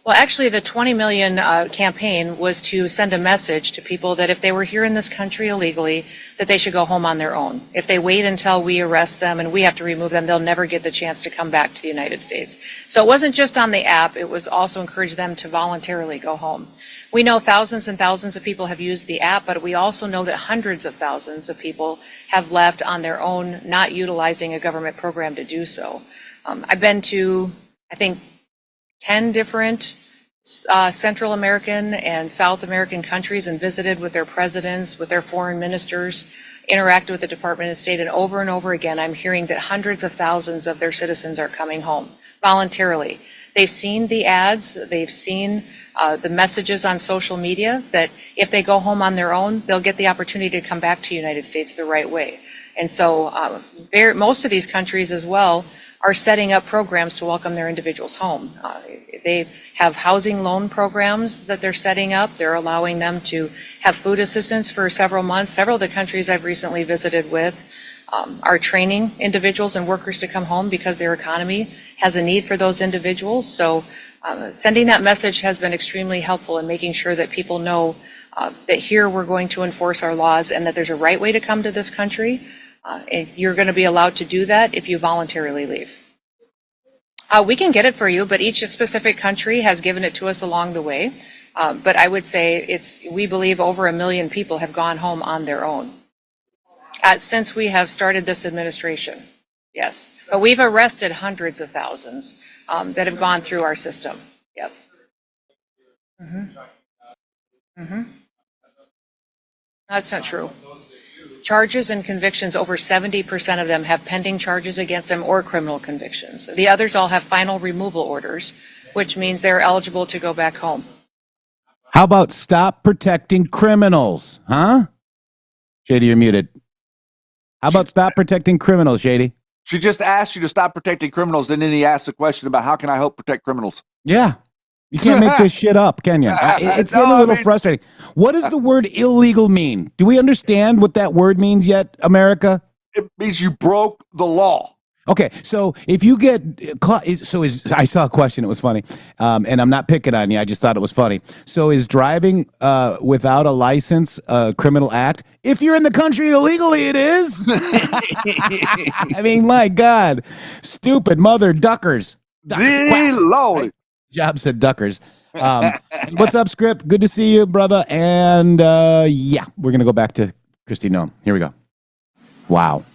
Well, actually, the 20 million campaign was to send a message to people that if they were here in this country illegally, that they should go home on their own. If they wait until we arrest them and we have to remove them, they'll never get the chance to come back to the United States. So it wasn't just on the app, it was also encourage them to voluntarily go home. We know thousands and thousands of people have used the app, but we also know that hundreds of thousands of people have left on their own, not utilizing a government program to do so. I've been to, I think, 10 different Central American and South American countries and visited with their presidents, with their foreign ministers, interacted with the Department of State, and over again, I'm hearing that hundreds of thousands of their citizens are coming home voluntarily. They've seen the ads, they've seen the messages on social media that if they go home on their own, they'll get the opportunity to come back to the United States the right way. And so most of these countries as well are setting up programs to welcome their individuals home. They have housing loan programs that they're setting up. They're allowing them to have food assistance for several months. Several of the countries I've recently visited with are training individuals and workers to come home because their economy has a need for those individuals. So sending that message has been extremely helpful in making sure that people know that here we're going to enforce our laws and that there's a right way to come to this country. And you're going to be allowed to do that if you voluntarily leave. We can get it for you, but each specific country has given it to us along the way. But I would say we believe over 1 million people have gone home on their own since we have started this administration. Yes, but we've arrested hundreds of thousands that have gone through our system. Yep. That's not true. Charges and convictions, over 70% of them have pending charges against them or criminal convictions. The others all have final removal orders, which means they're eligible to go back home. How about stop protecting criminals? Huh? Shady, you're muted. How about stop protecting criminals, Shady? She just asked you to stop protecting criminals, and then he asked the question about how can I help protect criminals? Yeah. You can't make this shit up, can you? It's getting a little frustrating. What does the word illegal mean? Do we understand what that word means yet, America? It means you broke the law. Okay, so if you get caught, I saw a question, it was funny, and I'm not picking on you, I just thought it was funny. So is driving without a license a criminal act? If you're in the country illegally, it is. I mean, my God, stupid mother duckers. Lord. Job said duckers. What's up, Script? Good to see you, brother. And yeah, we're going to go back to Kristi Noem. Here we go. Wow.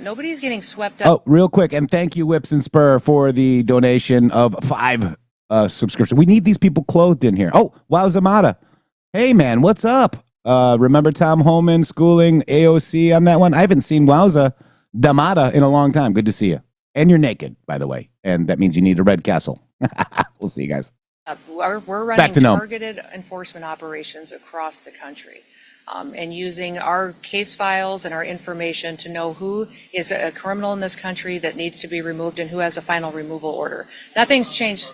Nobody's getting swept up. Oh, real quick, and thank you, Whips and Spur, for the donation of 5 subscriptions. We need these people clothed in here. Oh, wow, Zamata. Hey, man, what's up? Remember Tom Holman schooling AOC on that one? I haven't seen Wowza Damata in a long time. Good to see you. And you're naked, by the way. And that means you need a red castle. We'll see you guys. We're running targeted enforcement operations across the country. And using our case files and our information to know who is a criminal in this country that needs to be removed and who has a final removal order. Nothing's changed.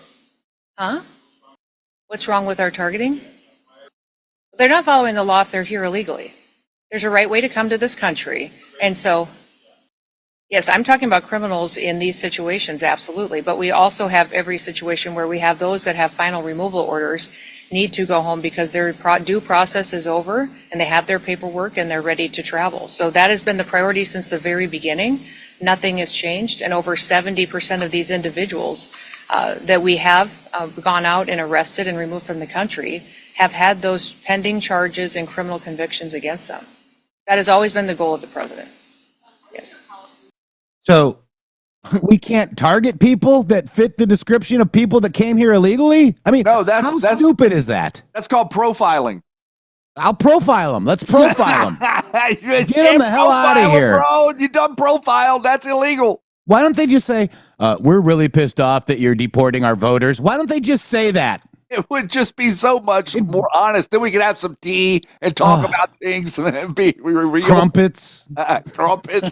Huh? What's wrong with our targeting? They're not following the law if they're here illegally. There's a right way to come to this country. And so, yes, I'm talking about criminals in these situations, absolutely. But we also have every situation where we have those that have final removal orders need to go home because their due process is over and they have their paperwork and they're ready to travel. So that has been the priority since the very beginning. Nothing has changed. And over 70% of these individuals that we have gone out and arrested and removed from the country have had those pending charges and criminal convictions against them. That has always been the goal of the president. Yes. So we can't target people that fit the description of people that came here illegally? I mean, no, how stupid is that? That's called profiling. I'll profile them. Let's profile them. Get them the hell out of here. Bro, you done profiled. That's illegal. Why don't they just say, we're really pissed off that you're deporting our voters? Why don't they just say that? It would just be so much more honest. Then we could have some tea and talk about things and be real. Crumpets. Crumpets.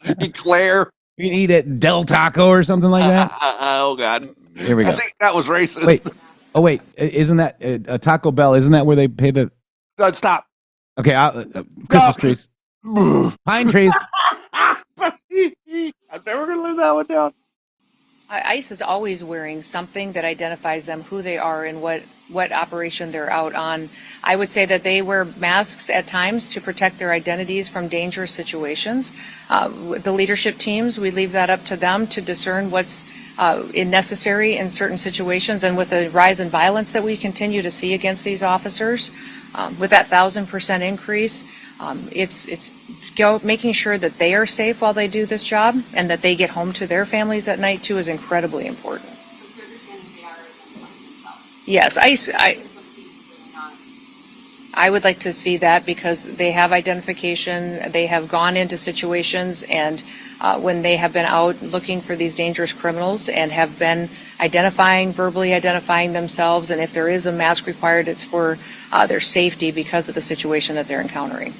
Eclair. You can eat at Del Taco or something like that. Oh, God. Here we go. I think that was racist. Wait. Isn't that a Taco Bell? Isn't that where they pay the... No, stop. Okay, Christmas trees. Pine trees. I'm never going to live that one down. ICE is always wearing something that identifies them, who they are, and what operation they're out on. I would say that they wear masks at times to protect their identities from dangerous situations. The leadership teams, we leave that up to them to discern what's necessary in certain situations. And with the rise in violence that we continue to see against these officers, with that 1,000% increase, it's making sure that they are safe while they do this job and that they get home to their families at night too is incredibly important. Yes, I would like to see that because they have identification, they have gone into situations, and when they have been out looking for these dangerous criminals and have been verbally identifying themselves, and if there is a mask required, it's for their safety because of the situation that they're encountering.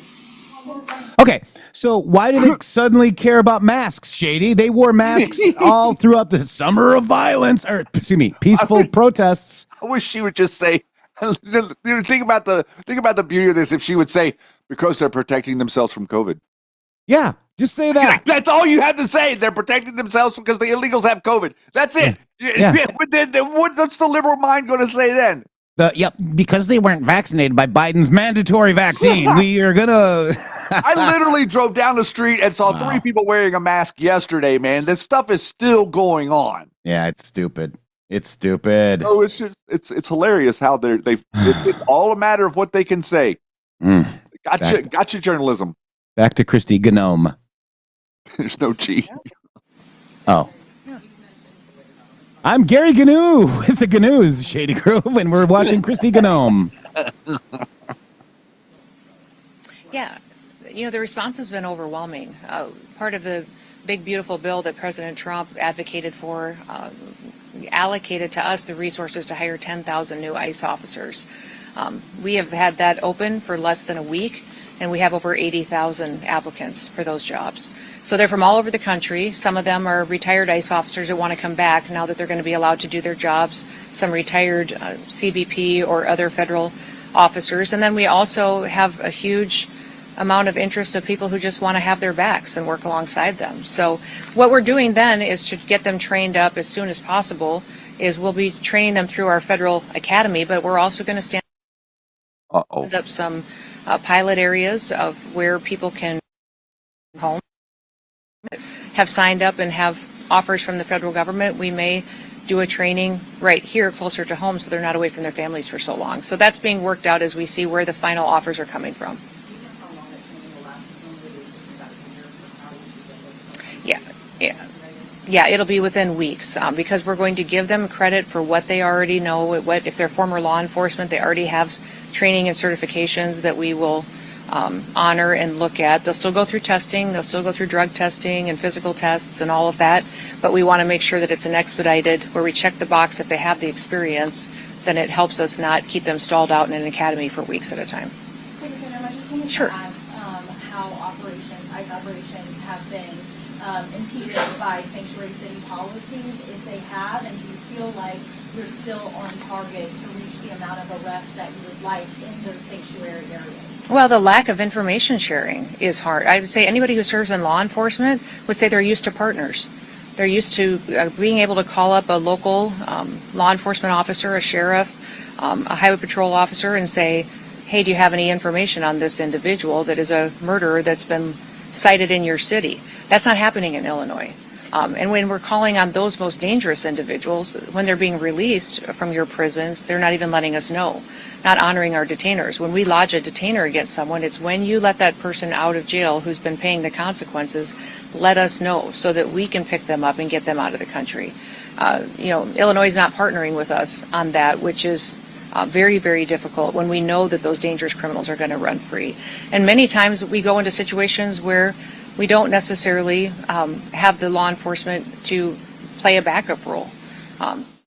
Okay, so why do they suddenly care about masks, Shady? They wore masks all throughout the summer of violence, or excuse me, peaceful protests. I wish she would just say, think about the beauty of this if she would say, because they're protecting themselves from COVID. Yeah, just say that. That's all you have to say. They're protecting themselves because the illegals have COVID. That's it. Yeah. But then what's the liberal mind going to say then? Because they weren't vaccinated by Biden's mandatory vaccine, we are gonna. I literally drove down the street and saw 3 people wearing a mask yesterday, man. This stuff is still going on. Yeah, it's stupid. It's stupid. Oh, it's hilarious how it's all a matter of what they can say. Gotcha journalism. Back to Kristi Noem. There's no G. Oh. I'm Gary Gnu with the Gnu's Shady Grove, and we're watching Kristi Noem. Yeah, the response has been overwhelming. Part of the big, beautiful bill that President Trump advocated for allocated to us the resources to hire 10,000 new ICE officers. We have had that open for less than a week, and we have over 80,000 applicants for those jobs. So they're from all over the country. Some of them are retired ICE officers that want to come back now that they're going to be allowed to do their jobs, some retired CBP or other federal officers. And then we also have a huge amount of interest of people who just want to have their backs and work alongside them. So what we're doing then is to get them trained up as soon as possible. We'll be training them through our federal academy, but we're also going to stand up some pilot areas of where people can home, have signed up and have offers from the federal government. We may do a training right here closer to home so they're not away from their families for so long. So that's being worked out as we see where the final offers are coming from. Yeah, it'll be within weeks because we're going to give them credit for what they already know. If they're former law enforcement, they already have training and certifications that we will honor and look at. They'll still go through testing. They'll still go through drug testing and physical tests and all of that. But we want to make sure that it's an expedited, where we check the box if they have the experience, then it helps us not keep them stalled out in an academy for weeks at a time. Secretary, I just wanted Sure. to ask how ICE operations have been impeded by sanctuary city policies, if they have, and do you feel like you're still on target to reach the amount of arrests that you would like in those sanctuary areas? Well, the lack of information sharing is hard. I would say anybody who serves in law enforcement would say they're used to partners. They're used to being able to call up a local law enforcement officer, a sheriff, a highway patrol officer, and say, hey, do you have any information on this individual that is a murderer that's been cited in your city? That's not happening in Illinois. And when we're calling on those most dangerous individuals, when they're being released from your prisons, they're not even letting us know, not honoring our detainers. When we lodge a detainer against someone, it's when you let that person out of jail who's been paying the consequences, let us know so that we can pick them up and get them out of the country. Illinois is not partnering with us on that, which is very, very difficult when we know that those dangerous criminals are going to run free. And many times we go into situations where we don't necessarily have the law enforcement to play a backup role.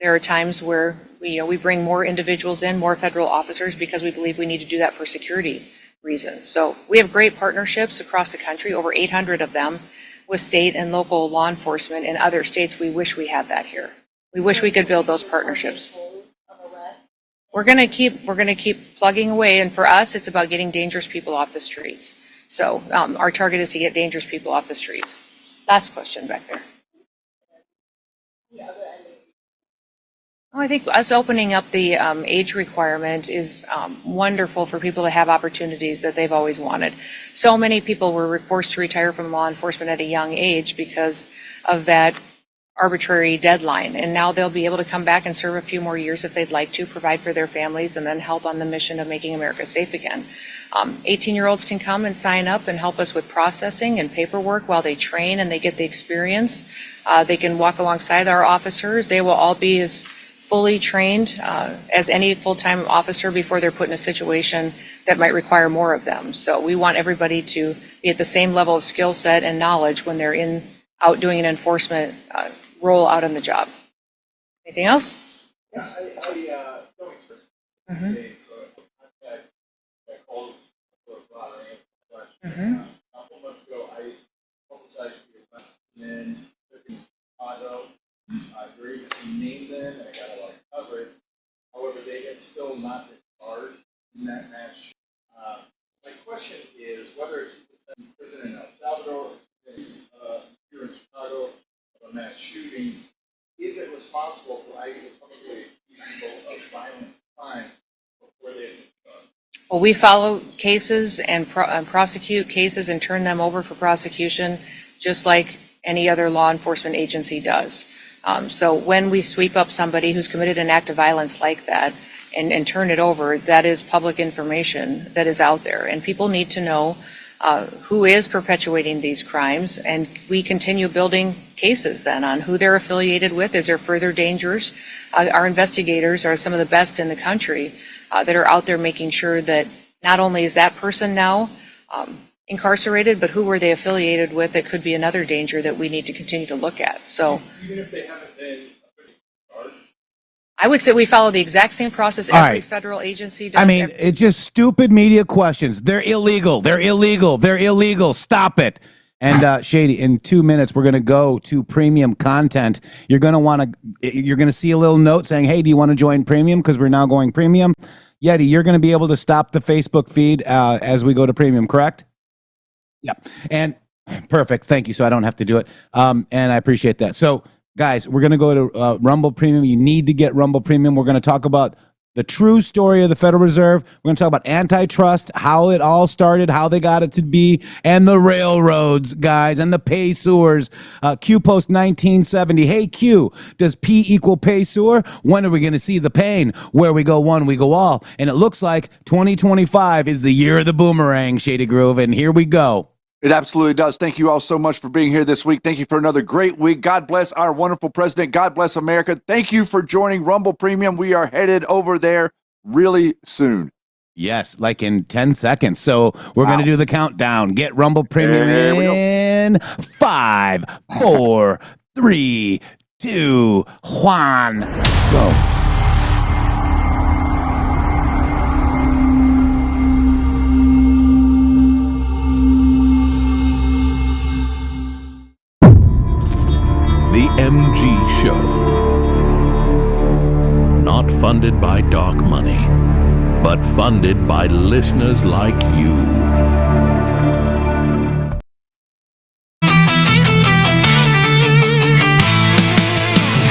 There are times where we bring more individuals in, more federal officers, because we believe we need to do that for security reasons. So we have great partnerships across the country, over 800 of them, with state and local law enforcement in other states. We wish we had that here. We wish we could build those partnerships. We're going to keep plugging away, and for us, it's about getting dangerous people off the streets. So our target is to get dangerous people off the streets. Last question back there. Oh, I think us opening up the age requirement is wonderful for people to have opportunities that they've always wanted. So many people were forced to retire from law enforcement at a young age because of that arbitrary deadline. And now they'll be able to come back and serve a few more years if they'd like to, provide for their families, and then help on the mission of making America safe again. 18-year-olds can come and sign up and help us with processing and paperwork while they train and they get the experience. They can walk alongside our officers. They will all be as fully trained as any full-time officer before they're put in a situation that might require more of them. So we want everybody to be at the same level of skill set and knowledge when they're out doing an enforcement role out on the job. Anything else? Yes. Mm-hmm. Mm-hmm. I agree that you named them and I got a lot of coverage. However, they have still not been charged in that match. My question is whether it's in prison in El Salvador or here in Chicago of a mass shooting, is it responsible for ICE to publicly accuse people of violent crime before they have been charged? Well, we follow cases and prosecute cases and turn them over for prosecution just like any other law enforcement agency does. So when we sweep up somebody who's committed an act of violence like that and turn it over, that is public information that is out there. And people need to know who is perpetuating these crimes. And we continue building cases then on who they're affiliated with. Is there further dangers? Our investigators are some of the best in the country that are out there making sure that not only is that person now incarcerated, but who were they affiliated with that could be another danger that we need to continue to look at. So even if they haven't been charged? I would say we follow the exact same process every federal agency does. I mean, it's just stupid media questions. They're illegal. They're illegal. They're illegal. Stop it. And Shady, in 2 minutes, we're going to go to premium content. You're going to see a little note saying, hey, do you want to join premium? Because we're now going premium. Yeti, you're going to be able to stop the Facebook feed as we go to premium, correct? Yeah. And perfect. Thank you. So I don't have to do it. And I appreciate that. So guys, we're going to go to Rumble Premium. You need to get Rumble Premium. We're going to talk about the true story of the Federal Reserve. We're going to talk about antitrust, how it all started, how they got it to be, and the railroads, guys, and the pay sewers. Q Post 1970. Hey, Q, does P equal pay sewer? When are we going to see the pain? Where we go one, we go all. And it looks like 2025 is the year of the boomerang, Shady Groove, and here we go. It absolutely does. Thank you all so much for being here this week. Thank you for another great week. God bless our wonderful president. God bless America. Thank you for joining Rumble Premium. We are headed over there really soon. Yes, like in 10 seconds. So we're going to do the countdown. Get Rumble Premium in 5, 4, 3, 2, 1, go. The MG Show. Not funded by dark money, but funded by listeners like you.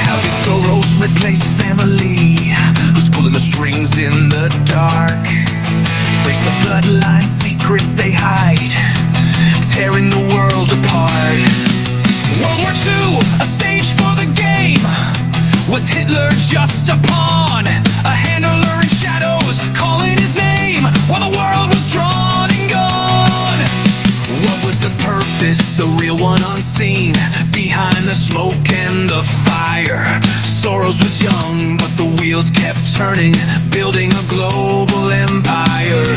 How did Soros replace family? Who's pulling the strings in the dark? Trace the bloodline secrets they hide, tearing the world apart. World War II, a stage for the game. Was Hitler just a pawn? A handler in shadows, calling his name while the world was drawn and gone. What was the purpose, the real one unseen, behind the smoke and the fire? Soros was young, but the wheels kept turning, building a global empire.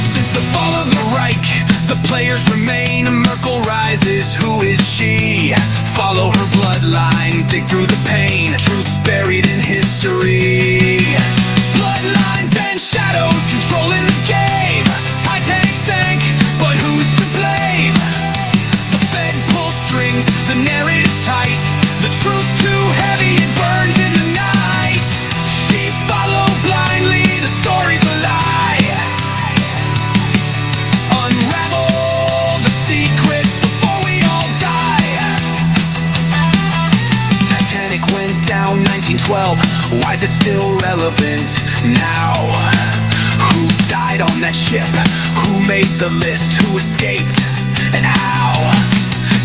Since the fall of the Reich, the players remain. Merkel rises, who is she? Follow her bloodline, dig through the pain. Truth's buried in history. Bloodlines and shadows controlling the game. Titanic sank, but who's to blame? The Fed pulls strings, the narrative's tight. The truth's too heavy, it burns in the night. Sheep follow blindly, the story's a lie. Unravel the secrets before we all die. Titanic Why is it still relevant now? Who died on that ship? Who made the list? Who escaped? And how?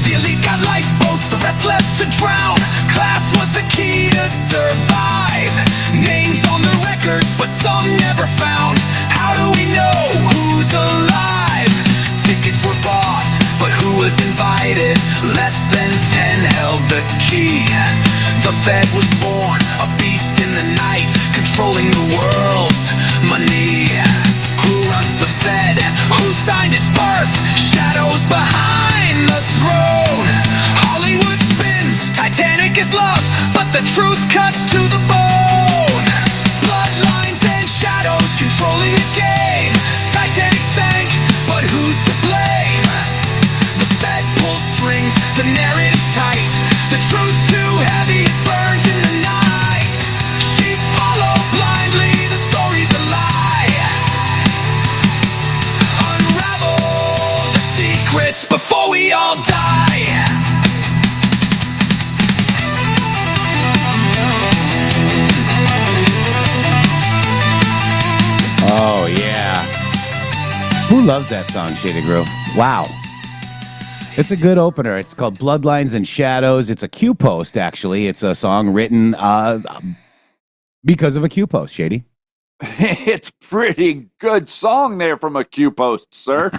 The elite got lifeboats, the rest left to drown. Class was the key to survive. Names on the records, but some never found. How do we know who's alive? Tickets were bought, but who was invited? Less than 10 held the key. The Fed was born, a beast in the night, controlling the world's money. Who runs the Fed? Who signed its birth? Shadows behind the throne. Hollywood spins, Titanic is love, but the truth cuts to the bone. Bloodlines and shadows controlling the game. Titanic sank, but who's to blame? The Fed pulls strings, the narrative's tight. The truth's too heavy, it burns in the night. Sheep follow blindly, the story's a lie. Unravel the secrets before we all die. Oh, yeah. Who loves that song, Shady Grove? Wow. It's a good opener. It's called Bloodlines and Shadows. It's a Q post, actually. It's a song written because of a Q post, Shady. It's pretty good song there from a Q post, sir.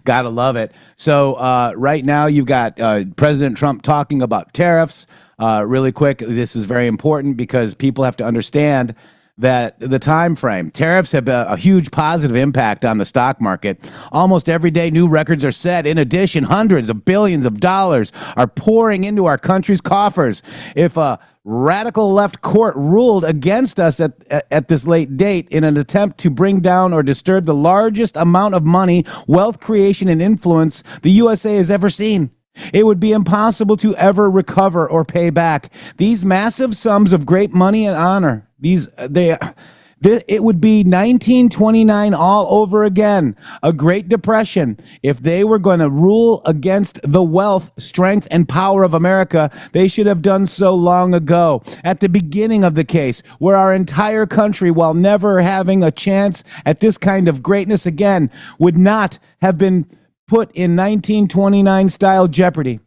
Gotta love it. So right now you've got President Trump talking about tariffs. Really quick, this is very important because people have to understand that the time frame. Tariffs have a huge positive impact on the stock market. Almost every day new records are set. In addition, hundreds of billions of dollars are pouring into our country's coffers. If a radical left court ruled against us at this late date in an attempt to bring down or disturb the largest amount of money, wealth creation, and influence the USA has ever seen, it would be impossible to ever recover or pay back these massive sums of great money and honor. It would be 1929 all over again, a Great Depression. If they were going to rule against the wealth, strength, and power of America, they should have done so long ago. At the beginning of the case, where our entire country, while never having a chance at this kind of greatness again, would not have been put in 1929 style jeopardy.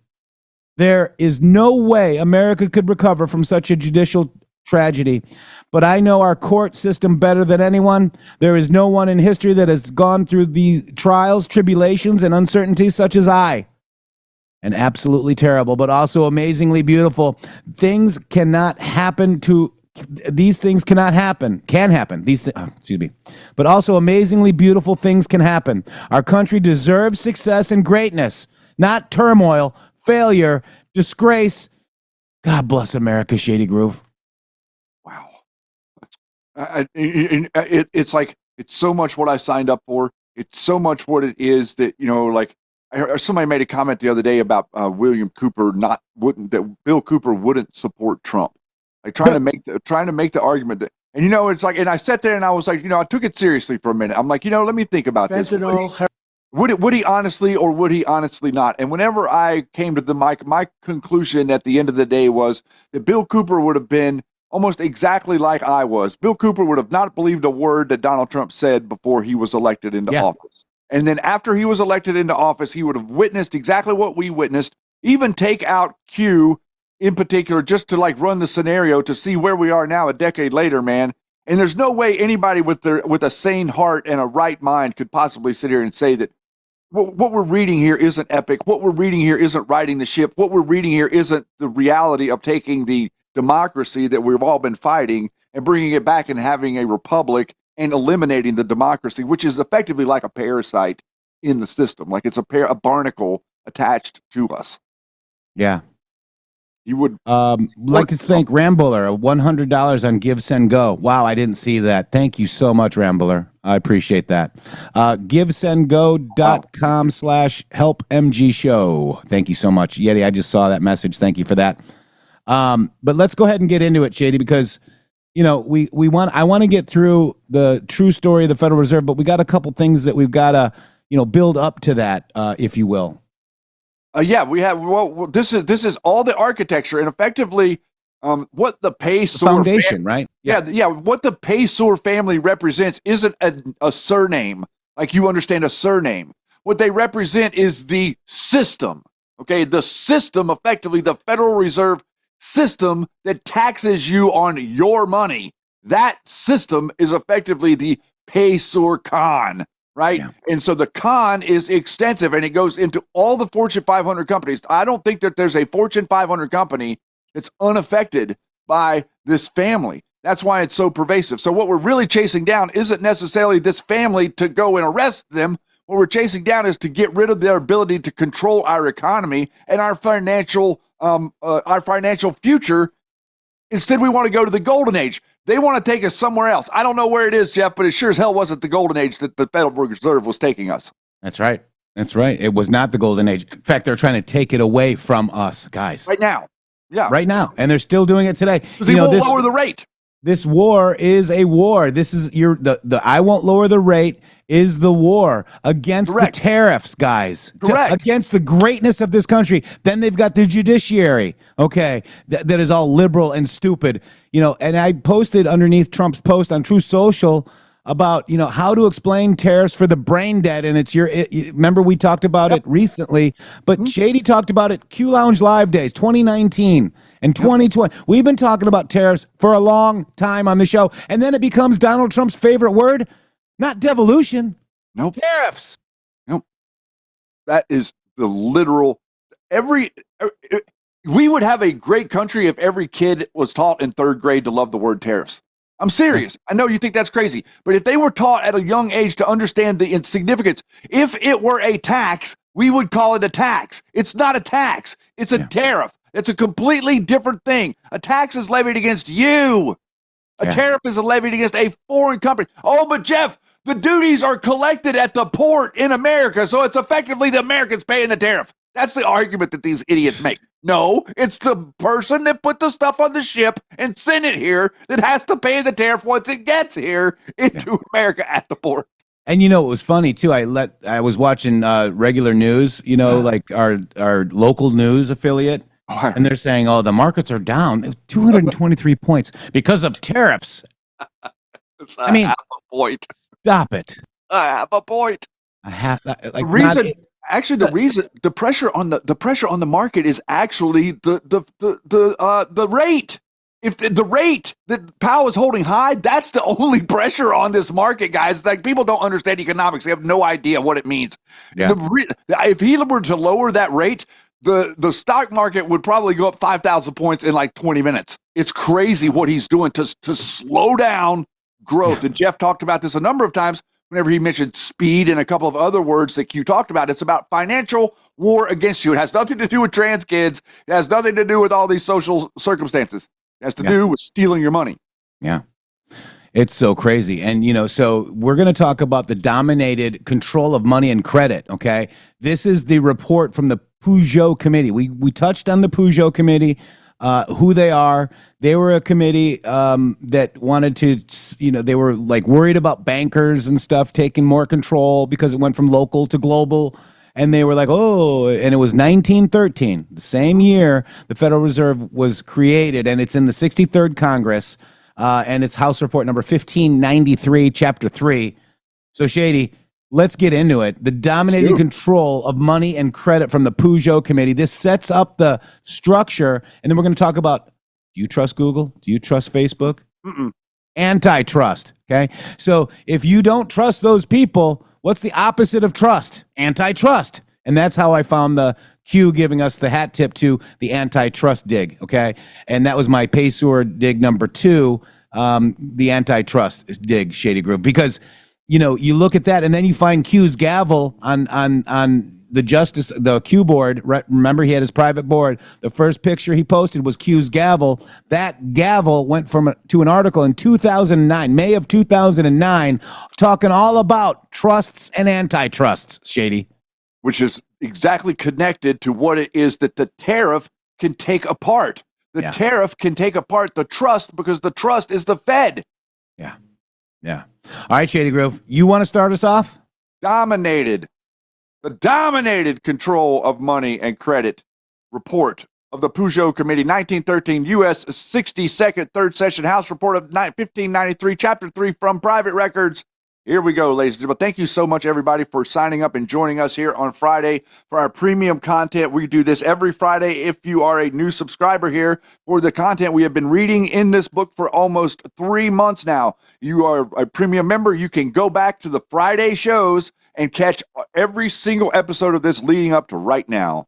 There is no way America could recover from such a judicial tragedy. But I know our court system better than anyone. There is no one in history that has gone through these trials, tribulations, and uncertainties such as I. And absolutely terrible, but also amazingly beautiful. Things cannot happen to these things cannot happen. Can happen. Excuse me. But also amazingly beautiful things can happen. Our country deserves success and greatness, not turmoil, failure, disgrace. God bless America, Shady Groove. Wow. It's like, it's so much what I signed up for. It's so much what it is that, like, somebody made a comment the other day about William Cooper that Bill Cooper wouldn't support Trump. Like trying to make the argument that, and it's like, and I sat there and I was like, I took it seriously for a minute. I'm like, let me think about this. Would he honestly, or would he honestly not? And whenever I came to my conclusion at the end of the day was that Bill Cooper would have been almost exactly like I was. Bill Cooper would have not believed a word that Donald Trump said before he was elected into office. And then after he was elected into office, he would have witnessed exactly what we witnessed, even take out Q in particular, just to like run the scenario to see where we are now a decade later, man. And there's no way anybody with a sane heart and a right mind could possibly sit here and say that what we're reading here isn't epic. What we're reading here isn't riding the ship. What we're reading here isn't the reality of taking the democracy that we've all been fighting and bringing it back and having a republic and eliminating the democracy, which is effectively like a parasite in the system. Like it's a barnacle attached to us. Yeah. You would like to thank Rambler, $100 on Give, Send, Go. Wow, I didn't see that. Thank you so much, Rambler. I appreciate that. GiveSendGo.com/helpMG show. Thank you so much. Yeti, I just saw that message. Thank you for that. But let's go ahead and get into it, Shady, because I want to get through the true story of the Federal Reserve, but we got a couple things that we've got to, build up to that, if you will. Yeah, we have. Well, this is all the architecture, and effectively, what the Paysor foundation, right? Yeah. What the Paysor family represents isn't a surname, like you understand a surname. What they represent is the system. Okay, the system, effectively, the Federal Reserve system that taxes you on your money. That system is effectively the Paysor con, right? Yeah. And so the con is extensive, and it goes into all the Fortune 500 companies. I don't think that there's a Fortune 500 company that's unaffected by this family. That's why it's so pervasive. So what we're really chasing down isn't necessarily this family to go and arrest them. What we're chasing down is to get rid of their ability to control our economy and our financial future. Instead, we want to go to the golden age. They want to take us somewhere else. I don't know where it is, Jeff, but it sure as hell wasn't the golden age that the Federal Reserve was taking us. That's right. That's right. It was not the golden age. In fact, they're trying to take it away from us, guys. Right now. Yeah. Right now. And they're still doing it today. They won't lower the rate. This war is a war. This is the I won't lower the rate is the war against the tariffs, guys. Against the greatness of this country. Then they've got the judiciary, okay, that is all liberal and stupid. And I posted underneath Trump's post on True Social about, how to explain tariffs for the brain dead. And remember we talked about it recently, but Shady talked about it Q Lounge Live Days, 2019 and 2020. We've been talking about tariffs for a long time on the show. And then it becomes Donald Trump's favorite word, not devolution. Nope. Tariffs. Nope. That is the literal, we would have a great country if every kid was taught in third grade to love the word tariffs. I'm serious. I know you think that's crazy, but if they were taught at a young age to understand the insignificance, if it were a tax, we would call it a tax. It's not a tax. It's a tariff. It's a completely different thing. A tax is levied against you. A tariff is levied against a foreign company. Oh, but Jeff, the duties are collected at the port in America, so it's effectively the Americans paying the tariff. That's the argument that these idiots make. No, it's the person that put the stuff on the ship and sent it here that has to pay the tariff once it gets here into America at the port. And it was funny too. I was watching regular news, like our local news affiliate, and they're saying, "Oh, the markets are down 223 points because of tariffs." I mean, have a point. Stop it. I have a point. Actually, the pressure on the market is actually the rate. If the rate that Powell is holding high, that's the only pressure on this market, guys. Like, people don't understand economics; they have no idea what it means. Yeah. If he were to lower that rate, the stock market would probably go up 5,000 points in like 20 minutes. It's crazy what he's doing to slow down growth. And Jeff talked about this a number of times. Whenever he mentioned speed and a couple of other words that Q talked about, it's about financial war against you. It has nothing to do with trans kids. It has nothing to do with all these social circumstances. It has to do with stealing your money. Yeah. It's so crazy. And, so we're going to talk about the dominated control of money and credit, okay? This is the report from the Peugeot Committee. We touched on the Peugeot Committee, who they are. They were a committee that wanted to, they were like worried about bankers and stuff taking more control because it went from local to global. And they were like, oh, and it was 1913, the same year the Federal Reserve was created, and it's in the 63rd Congress, and it's House Report number 1593, Chapter 3. So, Shady, let's get into it. The dominated control of money and credit from the Peugeot Committee. This sets up the structure, and then we're going to talk about, do you trust Google? Do you trust Facebook? Antitrust, okay? So if you don't trust those people, what's the opposite of trust? Antitrust. And that's how I found the Q giving us the hat tip to the antitrust dig, okay? And that was my Paysor dig number 2, the antitrust dig, Shady Group. Because, you look at that and then you find Q's gavel on the Q board. Remember, he had his private board. The first picture he posted was Q's gavel. That gavel went to an article in 2009, May of 2009, talking all about trusts and antitrusts, Shady. Which is exactly connected to what it is that the tariff can take apart. The tariff can take apart the trust because the trust is the Fed. Yeah. All right, Shady Grove, you want to start us off? The dominated control of money and credit report of the Peugeot Committee, 1913 U.S. 62nd Third Session House Report of 1593, Chapter 3 from Private Records. Here we go, ladies and gentlemen. Thank you so much, everybody, for signing up and joining us here on Friday for our premium content. We do this every Friday. If you are a new subscriber here for the content we have been reading in this book for almost 3 months now, you are a premium member. You can go back to the Friday shows and catch every single episode of this leading up to right now.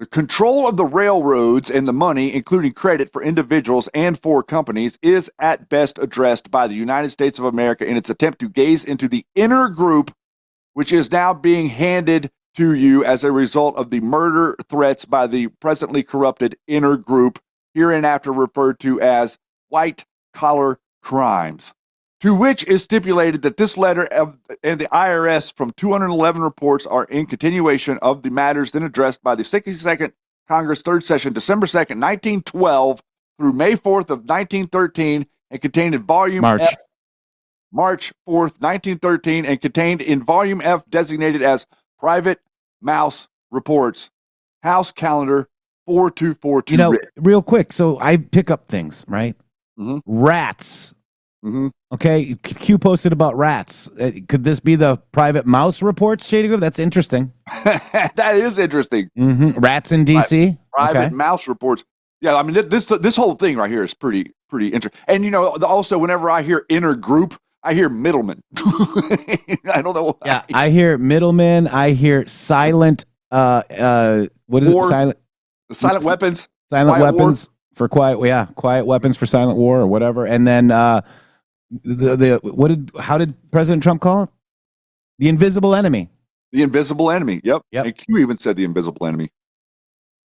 The control of the railroads and the money, including credit for individuals and for companies, is at best addressed by the United States of America in its attempt to gaze into the inner group, which is now being handed to you as a result of the murder threats by the presently corrupted inner group, hereinafter referred to as white-collar crimes. To which is stipulated that this letter and the IRS from 211 reports are in continuation of the matters then addressed by the 62nd Congress Third Session, December 2nd, 1912 through May 4th of 1913, and contained in volume F, March 4th, 1913, and contained in volume F, designated as Private Mouse Reports, House Calendar 4242. You know, real quick, so I pick up things, right? Mm-hmm. Rats. Mm-hmm. Okay, Q posted about rats. Could this be the Private Mouse Reports, Shady Groove? That's interesting. That is interesting. Mm-hmm. Rats in D.C.? Private Mouse Reports. Yeah, I mean, this whole thing right here is pretty interesting. And, you know, also, whenever I hear inner group, I hear middleman. I don't know why. Yeah, I hear middleman. I hear silent, what is war. it? Silent weapons. Silent quiet weapons war. for quiet weapons for silent war or whatever. And then how did President Trump call it? The invisible enemy. The invisible enemy. Yep. And Q even said the invisible enemy.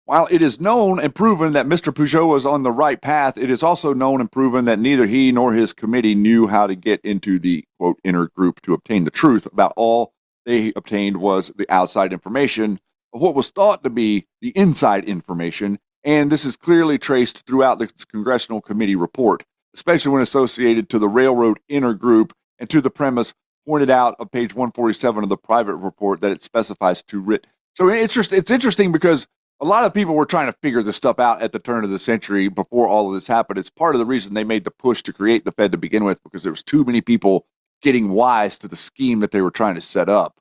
While it is known and proven that Mr. Peugeot was on the right path, it is also known and proven that neither he nor his committee knew how to get into the, quote, inner group to obtain the truth about all they obtained was the outside information of what was thought to be the inside information. And this is clearly traced throughout the Congressional Committee report, especially when associated to the railroad inner group and to the premise pointed out of page 147 of the private report that it specifies to writ. So it's interesting because a lot of people were trying to figure this stuff out at the turn of the century before all of this happened. It's part of the reason they made the push to create the Fed to begin with, because there was too many people getting wise to the scheme that they were trying to set up.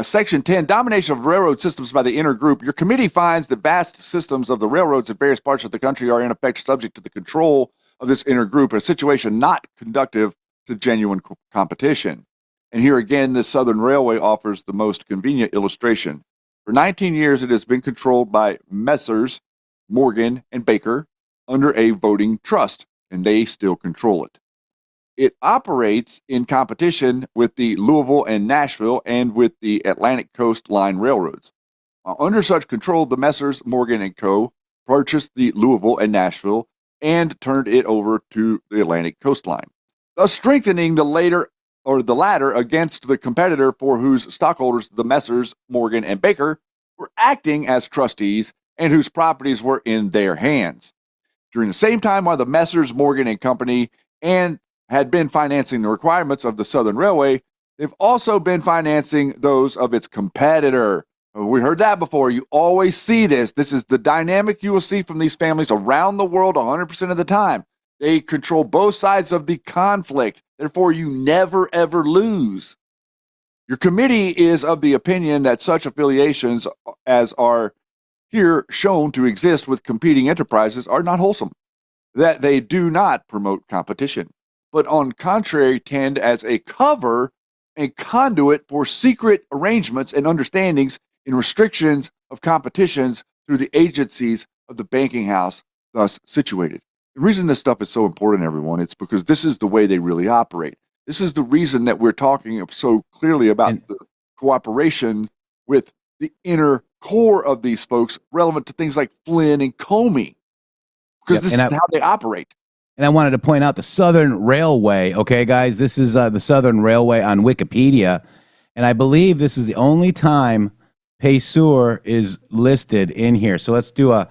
Section 10, domination of railroad systems by the inner group. Your committee finds that vast systems of the railroads in various parts of the country are in effect subject to the control of this inner group, a situation not conducive to genuine competition. And here again, the Southern Railway offers the most convenient illustration. For 19 years, it has been controlled by Messrs. Morgan and Baker under a voting trust, and they still control it. It operates in competition with the Louisville and Nashville and with the Atlantic Coast Line railroads. Under such control, the Messrs. Morgan and Co. purchased the Louisville and Nashville and turned it over to the Atlantic Coast Line, thus strengthening the latter against the competitor for whose stockholders the Messrs. Morgan and Baker were acting as trustees and whose properties were in their hands. During the same time, while the Messrs. Morgan and Company and had been financing the requirements of the Southern Railway, they've also been financing those of its competitor. We heard that before. You always see this. This is the dynamic you will see from these families around the world 100% of the time. They control both sides of the conflict. Therefore, you never, ever lose. Your committee is of the opinion that such affiliations as are here shown to exist with competing enterprises are not wholesome, that they do not promote competition, but on contrary tend as a cover and conduit for secret arrangements and understandings in restrictions of competitions through the agencies of the banking house thus situated. The reason this stuff is so important, everyone, it's because this is the way they really operate. This is the reason that we're talking so clearly about the cooperation with the inner core of these folks relevant to things like Flynn and Comey, because this is how they operate. And I wanted to point out the Southern Railway. Okay, guys, this is the Southern Railway on Wikipedia. And I believe this is the only time Payseur is listed in here. So let's do a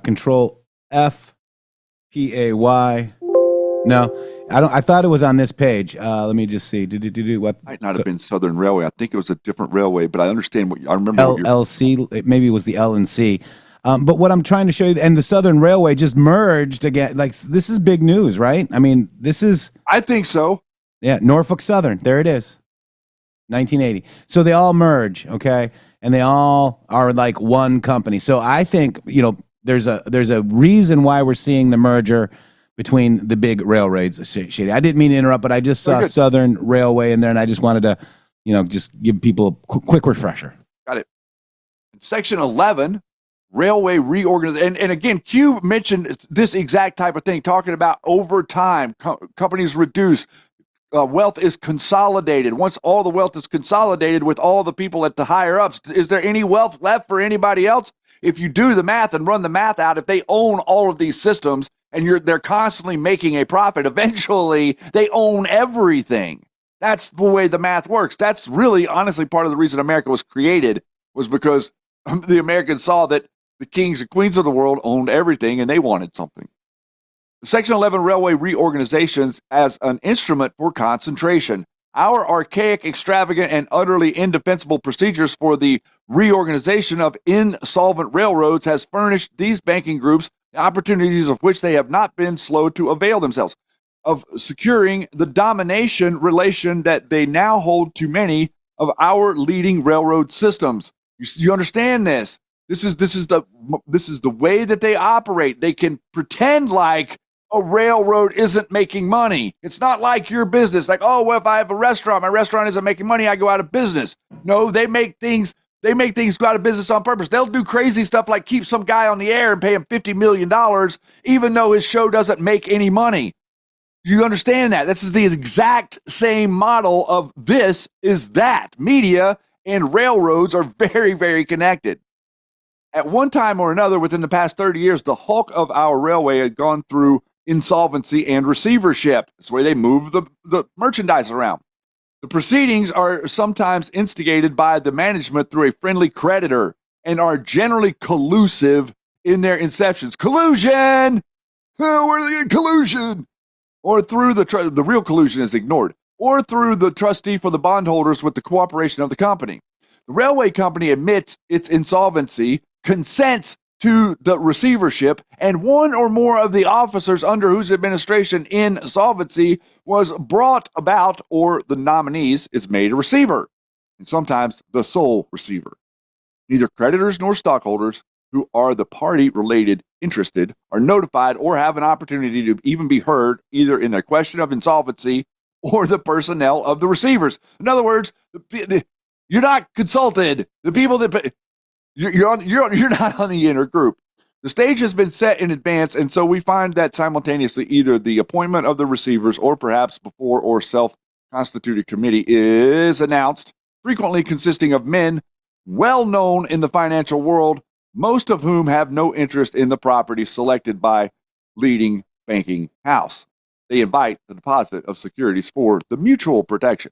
control F, P-A-Y. No, I thought it was on this page. Let me just see. What might not have been Southern Railway. I think it was a different railway, but I understand what I remember. LLC. Maybe it was the L and C. But what I'm trying to show you, and the Southern Railway just merged again. Like, this is big news, right? I mean, this is. I think so. Yeah, Norfolk Southern. There it is. 1980. So they all merge, okay? And they all are like one company. So I think, there's a reason why we're seeing the merger between the big railroads. Shady. I didn't mean to interrupt, but I just saw Southern Railway in there, and I just wanted to, just give people a quick refresher. Got it. In Section 11, railway reorganization. And again, Q mentioned this exact type of thing, talking about over time, companies reduce. Wealth is consolidated. Once all the wealth is consolidated with all the people at the higher ups, is there any wealth left for anybody else? If you do the math and run the math out, if they own all of these systems and they're constantly making a profit, eventually they own everything. That's the way the math works. That's really, honestly, part of the reason America was created, was because the Americans saw that the kings and queens of the world owned everything and they wanted something. Section 11 railway reorganizations as an instrument for concentration. Our archaic, extravagant, and utterly indefensible procedures for the reorganization of insolvent railroads has furnished these banking groups the opportunities of which they have not been slow to avail themselves, of securing the domination relation that they now hold to many of our leading railroad systems. You understand this? This is the way that they operate. They can pretend like a railroad isn't making money. It's not like your business. Like, oh, well, if I have a restaurant, my restaurant isn't making money, I go out of business. No, they make things go out of business on purpose. They'll do crazy stuff like keep some guy on the air and pay him $50 million, even though his show doesn't make any money. You understand that? This is the exact same model of this is that. Media and railroads are very, very connected. At one time or another within the past 30 years, the hulk of our railway had gone through insolvency and receivership. That's the way they move the merchandise around. The proceedings are sometimes instigated by the management through a friendly creditor and are generally collusive in their inceptions. Collusion! Oh, where are they getting collusion? Or through the real collusion is ignored. Or through the trustee for the bondholders with the cooperation of the company. The railway company admits its insolvency, consents to the receivership, and one or more of the officers under whose administration insolvency was brought about, or the nominees, is made a receiver, and sometimes the sole receiver. Neither creditors nor stockholders, who are the party related interested, are notified or have an opportunity to even be heard either in the question of insolvency or the personnel of the receivers. In other words, you're not consulted. The people that you're not on the inner group. The stage has been set in advance, and so we find that simultaneously either the appointment of the receivers or perhaps before or self-constituted committee is announced, frequently consisting of men well known in the financial world, most of whom have no interest in the property selected by leading banking house. They invite the deposit of securities for the mutual protection.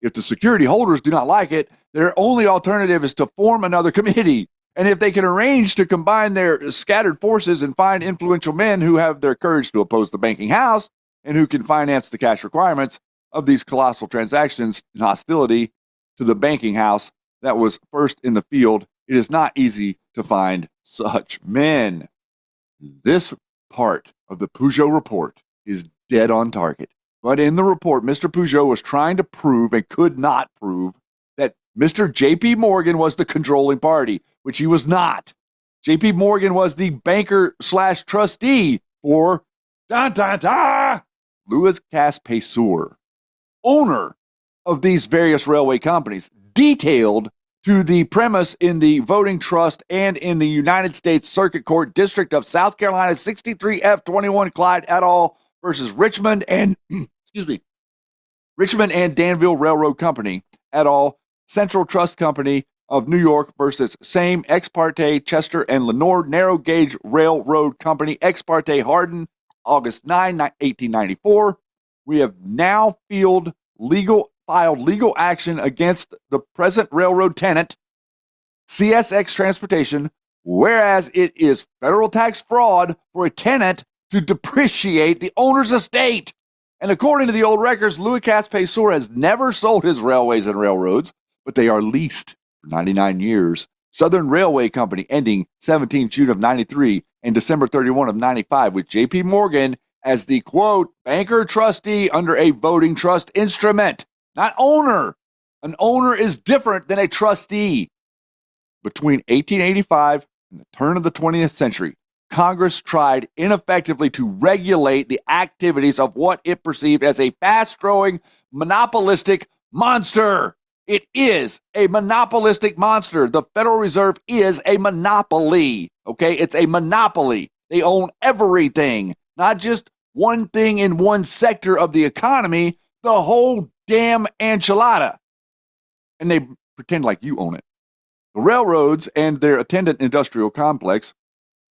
If the security holders do not like it, their only alternative is to form another committee. And if they can arrange to combine their scattered forces and find influential men who have their courage to oppose the banking house and who can finance the cash requirements of these colossal transactions in hostility to the banking house that was first in the field, it is not easy to find such men. This part of the Peugeot report is dead on target. But in the report, Mr. Peugeot was trying to prove and could not prove that Mr. J.P. Morgan was the controlling party, which he was not. J.P. Morgan was the banker/trustee for Louis Caspesor, owner of these various railway companies, detailed to the premise in the voting trust and in the United States Circuit Court, District of South Carolina, 63F21 Clyde et al. Versus Richmond and Richmond and Danville Railroad Company et al. Central Trust Company of New York versus same ex parte Chester and Lenore Narrow Gauge Railroad Company ex parte Hardin, August 9, 1894. We have now filed legal action against the present railroad tenant, CSX Transportation, whereas it is federal tax fraud for a tenant to depreciate the owner's estate. And according to the old records, Louis Caspesor has never sold his railways and railroads, but they are leased for 99 years Southern Railway Company ending 17 June of 93 and December 31 of 95 with J.P. Morgan as the, quote, banker trustee under a voting trust instrument, not owner. An owner is different than a trustee. Between 1885 and the turn of the 20th century, Congress tried ineffectively to regulate the activities of what it perceived as a fast-growing, monopolistic monster. It is a monopolistic monster. The Federal Reserve is a monopoly, okay? It's a monopoly. They own everything, not just one thing in one sector of the economy, the whole damn enchilada. And they pretend like you own it. The railroads and their attendant industrial complex,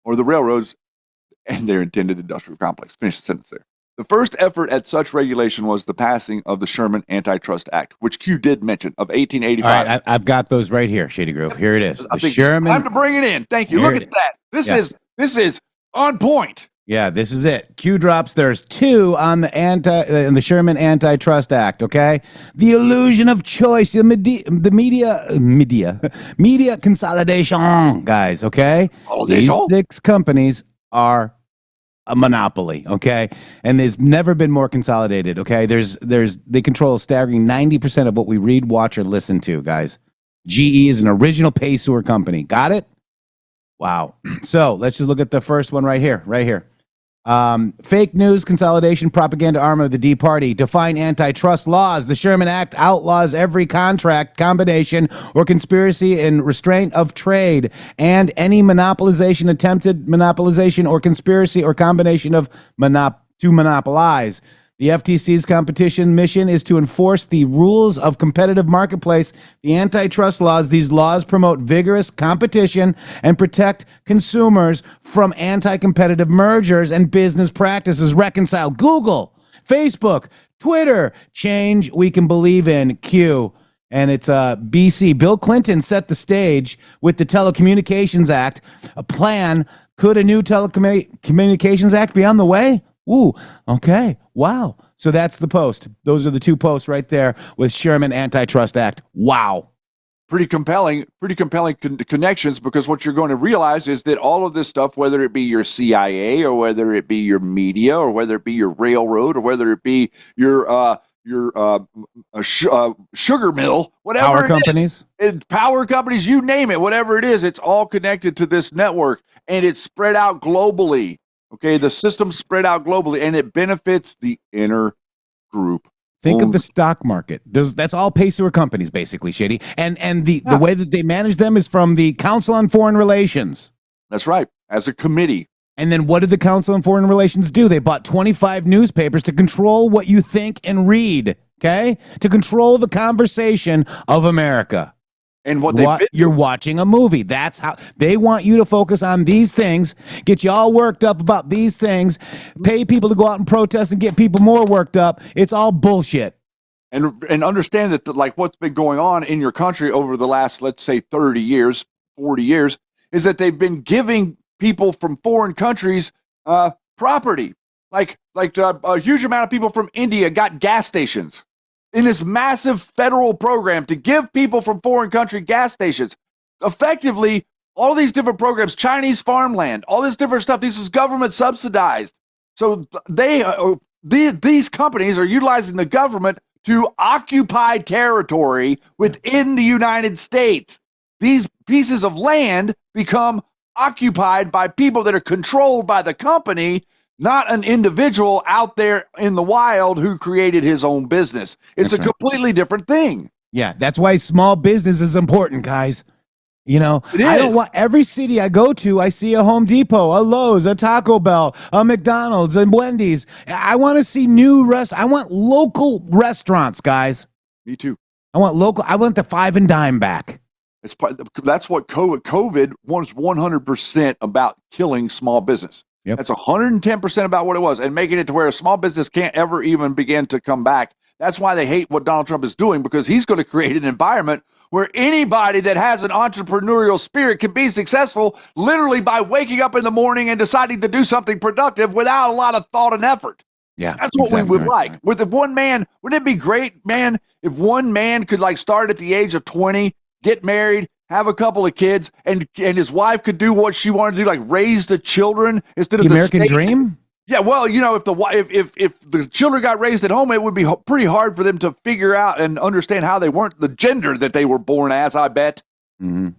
or the railroads and their intended industrial complex. Finish the sentence there. The first effort at such regulation was the passing of the Sherman Antitrust Act, which Q did mention, of 1885. All right, I've got those right here, Shady Grove. Here it is. I The think Sherman. time to bring it in. Thank you. Here Look it at that. This is on point. Yeah, this is it. Q drops. There's two on the Sherman Antitrust Act. Okay, the illusion of choice, the media consolidation, guys. Okay, these 6 companies are a monopoly. Okay, and there's never been more consolidated. Okay, they control a staggering 90% of what we read, watch, or listen to, guys. GE is an original pay sewer company. Got it? Wow. So let's just look at the first one right here. Fake news, consolidation, propaganda arm of the D Party. Define antitrust laws. The Sherman Act outlaws every contract, combination, or conspiracy in restraint of trade, and any monopolization, attempted monopolization, or conspiracy or combination of to monopolize. The FTC's competition mission is to enforce the rules of competitive marketplace, the antitrust laws. These laws promote vigorous competition and protect consumers from anti-competitive mergers and business practices. Reconcile Google, Facebook, Twitter. Change we can believe in. Q. And it's BC. Bill Clinton set the stage with the Telecommunications Act. A plan. Could a new Telecommunications Act be on the way? Ooh, okay. Wow. So that's the post. Those are the 2 posts right there with Sherman Antitrust Act. Wow. Pretty compelling connections, because what you're going to realize is that all of this stuff, whether it be your CIA or whether it be your media or whether it be your railroad or whether it be your sugar mill, whatever Power companies, power companies, you name it, whatever it is, it's all connected to this network, and it's spread out globally. Okay, the system's spread out globally, and it benefits the inner group. Think of the stock market. That's all pay sewer companies, basically, Shady. And the way that they manage them is from the Council on Foreign Relations. That's right, as a committee. And then what did the Council on Foreign Relations do? They bought 25 newspapers to control what you think and read, okay? To control the conversation of America. And you're watching a movie. That's how they want you to focus on these things, get you all worked up about these things, pay people to go out and protest and get people more worked up. It's all bullshit. And understand that like what's been going on in your country over the last, let's say 30 years, 40 years, is that they've been giving people from foreign countries property. Like a huge amount of people from India got gas stations. In this massive federal program to give people from foreign country gas stations. Effectively, all these different programs, Chinese farmland, all this different stuff, this is government subsidized. So these companies are utilizing the government to occupy territory within the United States. These pieces of land become occupied by people that are controlled by the company, not an individual out there in the wild who created his own business. It's a completely different thing. Yeah, that's why small business is important, guys. You know, I don't want every city I go to, I see a Home Depot, a Lowe's, a Taco Bell, a McDonald's, and Wendy's. I want to see I want local restaurants, guys. Me too. I want the 5 and dime back. That's what COVID was 100% about, killing small business. Yep. That's 110% about what it was, and making it to where a small business can't ever even begin to come back. That's why they hate what Donald Trump is doing, because he's going to create an environment where anybody that has an entrepreneurial spirit can be successful literally by waking up in the morning and deciding to do something productive without a lot of thought and effort. Yeah, that's what we would like. With the one man, wouldn't it be great, man, if one man could like start at the age of 20, get married, have a couple of kids, and his wife could do what she wanted to do, like raise the children instead of the American dream? Yeah, well, if the children got raised at home, it would be pretty hard for them to figure out and understand how they weren't the gender that they were born as, I bet. Mm-hmm.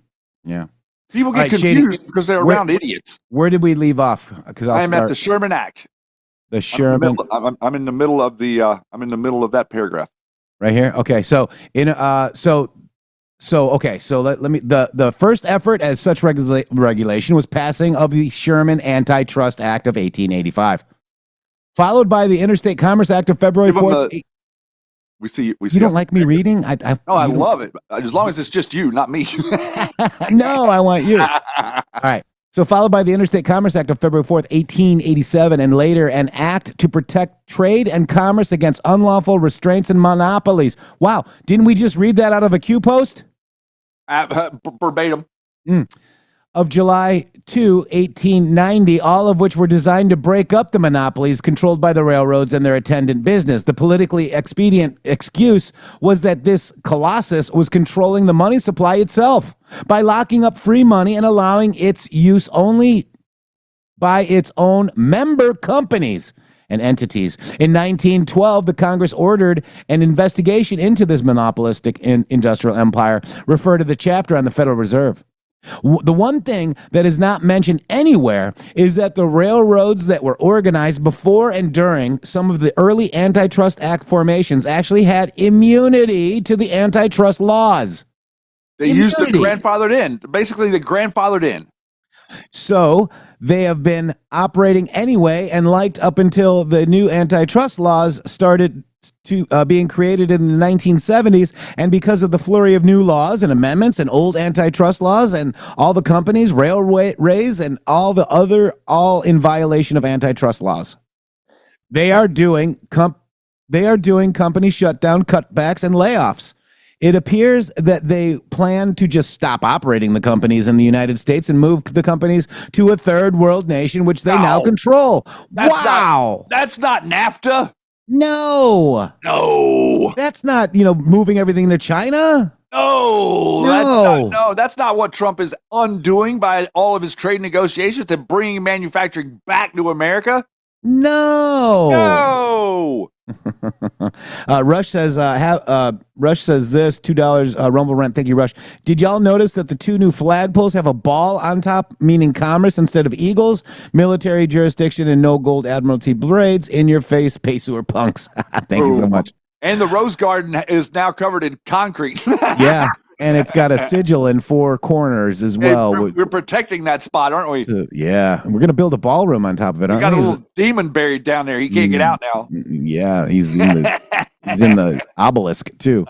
Yeah. People get confused because they're around idiots. Where did we leave off? Because I'm at the Sherman Act. The Sherman. I'm in the middle of that paragraph. Right here. Okay. So let me. The first effort as such regulation was passing of the Sherman Antitrust Act of 1885, followed by the Interstate Commerce Act of February 4th. We see. You don't like me reading? I love it. As long as it's just you, not me. No, I want you. All right. So followed by the Interstate Commerce Act of February 4th, 1887, and later an act to protect trade and commerce against unlawful restraints and monopolies. Wow. Didn't we just read that out of a Q post? Verbatim. Of July 2, 1890, all of which were designed to break up the monopolies controlled by the railroads and their attendant business. The politically expedient excuse was that this colossus was controlling the money supply itself by locking up free money and allowing its use only by its own member companies and entities. In 1912, the Congress ordered an investigation into this monopolistic industrial empire, refer to the chapter on the Federal Reserve. The one thing that is not mentioned anywhere is that the railroads that were organized before and during some of the early Antitrust Act formations actually had immunity to the antitrust laws. They used the grandfathered in. Basically, the grandfathered in. So they have been operating anyway and liked up until the new antitrust laws started to being created in the 1970s, and because of the flurry of new laws and amendments and old antitrust laws and all the companies, railways, and all in violation of antitrust laws, they are doing company shutdown, cutbacks, and layoffs. It appears that they plan to just stop operating the companies in the United States and move the companies to a third world nation, which they now control. That's not NAFTA. No. That's not, moving everything to China. No. That's not what Trump is undoing by all of his trade negotiations and bringing manufacturing back to America. No. Rush says this $2 Rumble Rent. Thank you, Rush. Did y'all notice that the two new flagpoles have a ball on top, meaning commerce instead of eagles? Military jurisdiction and no gold admiralty braids. In your face, pay-sewer punks. Thank you so much. And the Rose Garden is now covered in concrete. Yeah. And it's got a sigil in four corners as well. We're protecting that spot, aren't we? Yeah. We're going to build a ballroom on top of it, aren't we? We got a little demon buried down there. He can't get out now. Yeah. He's in the obelisk, too.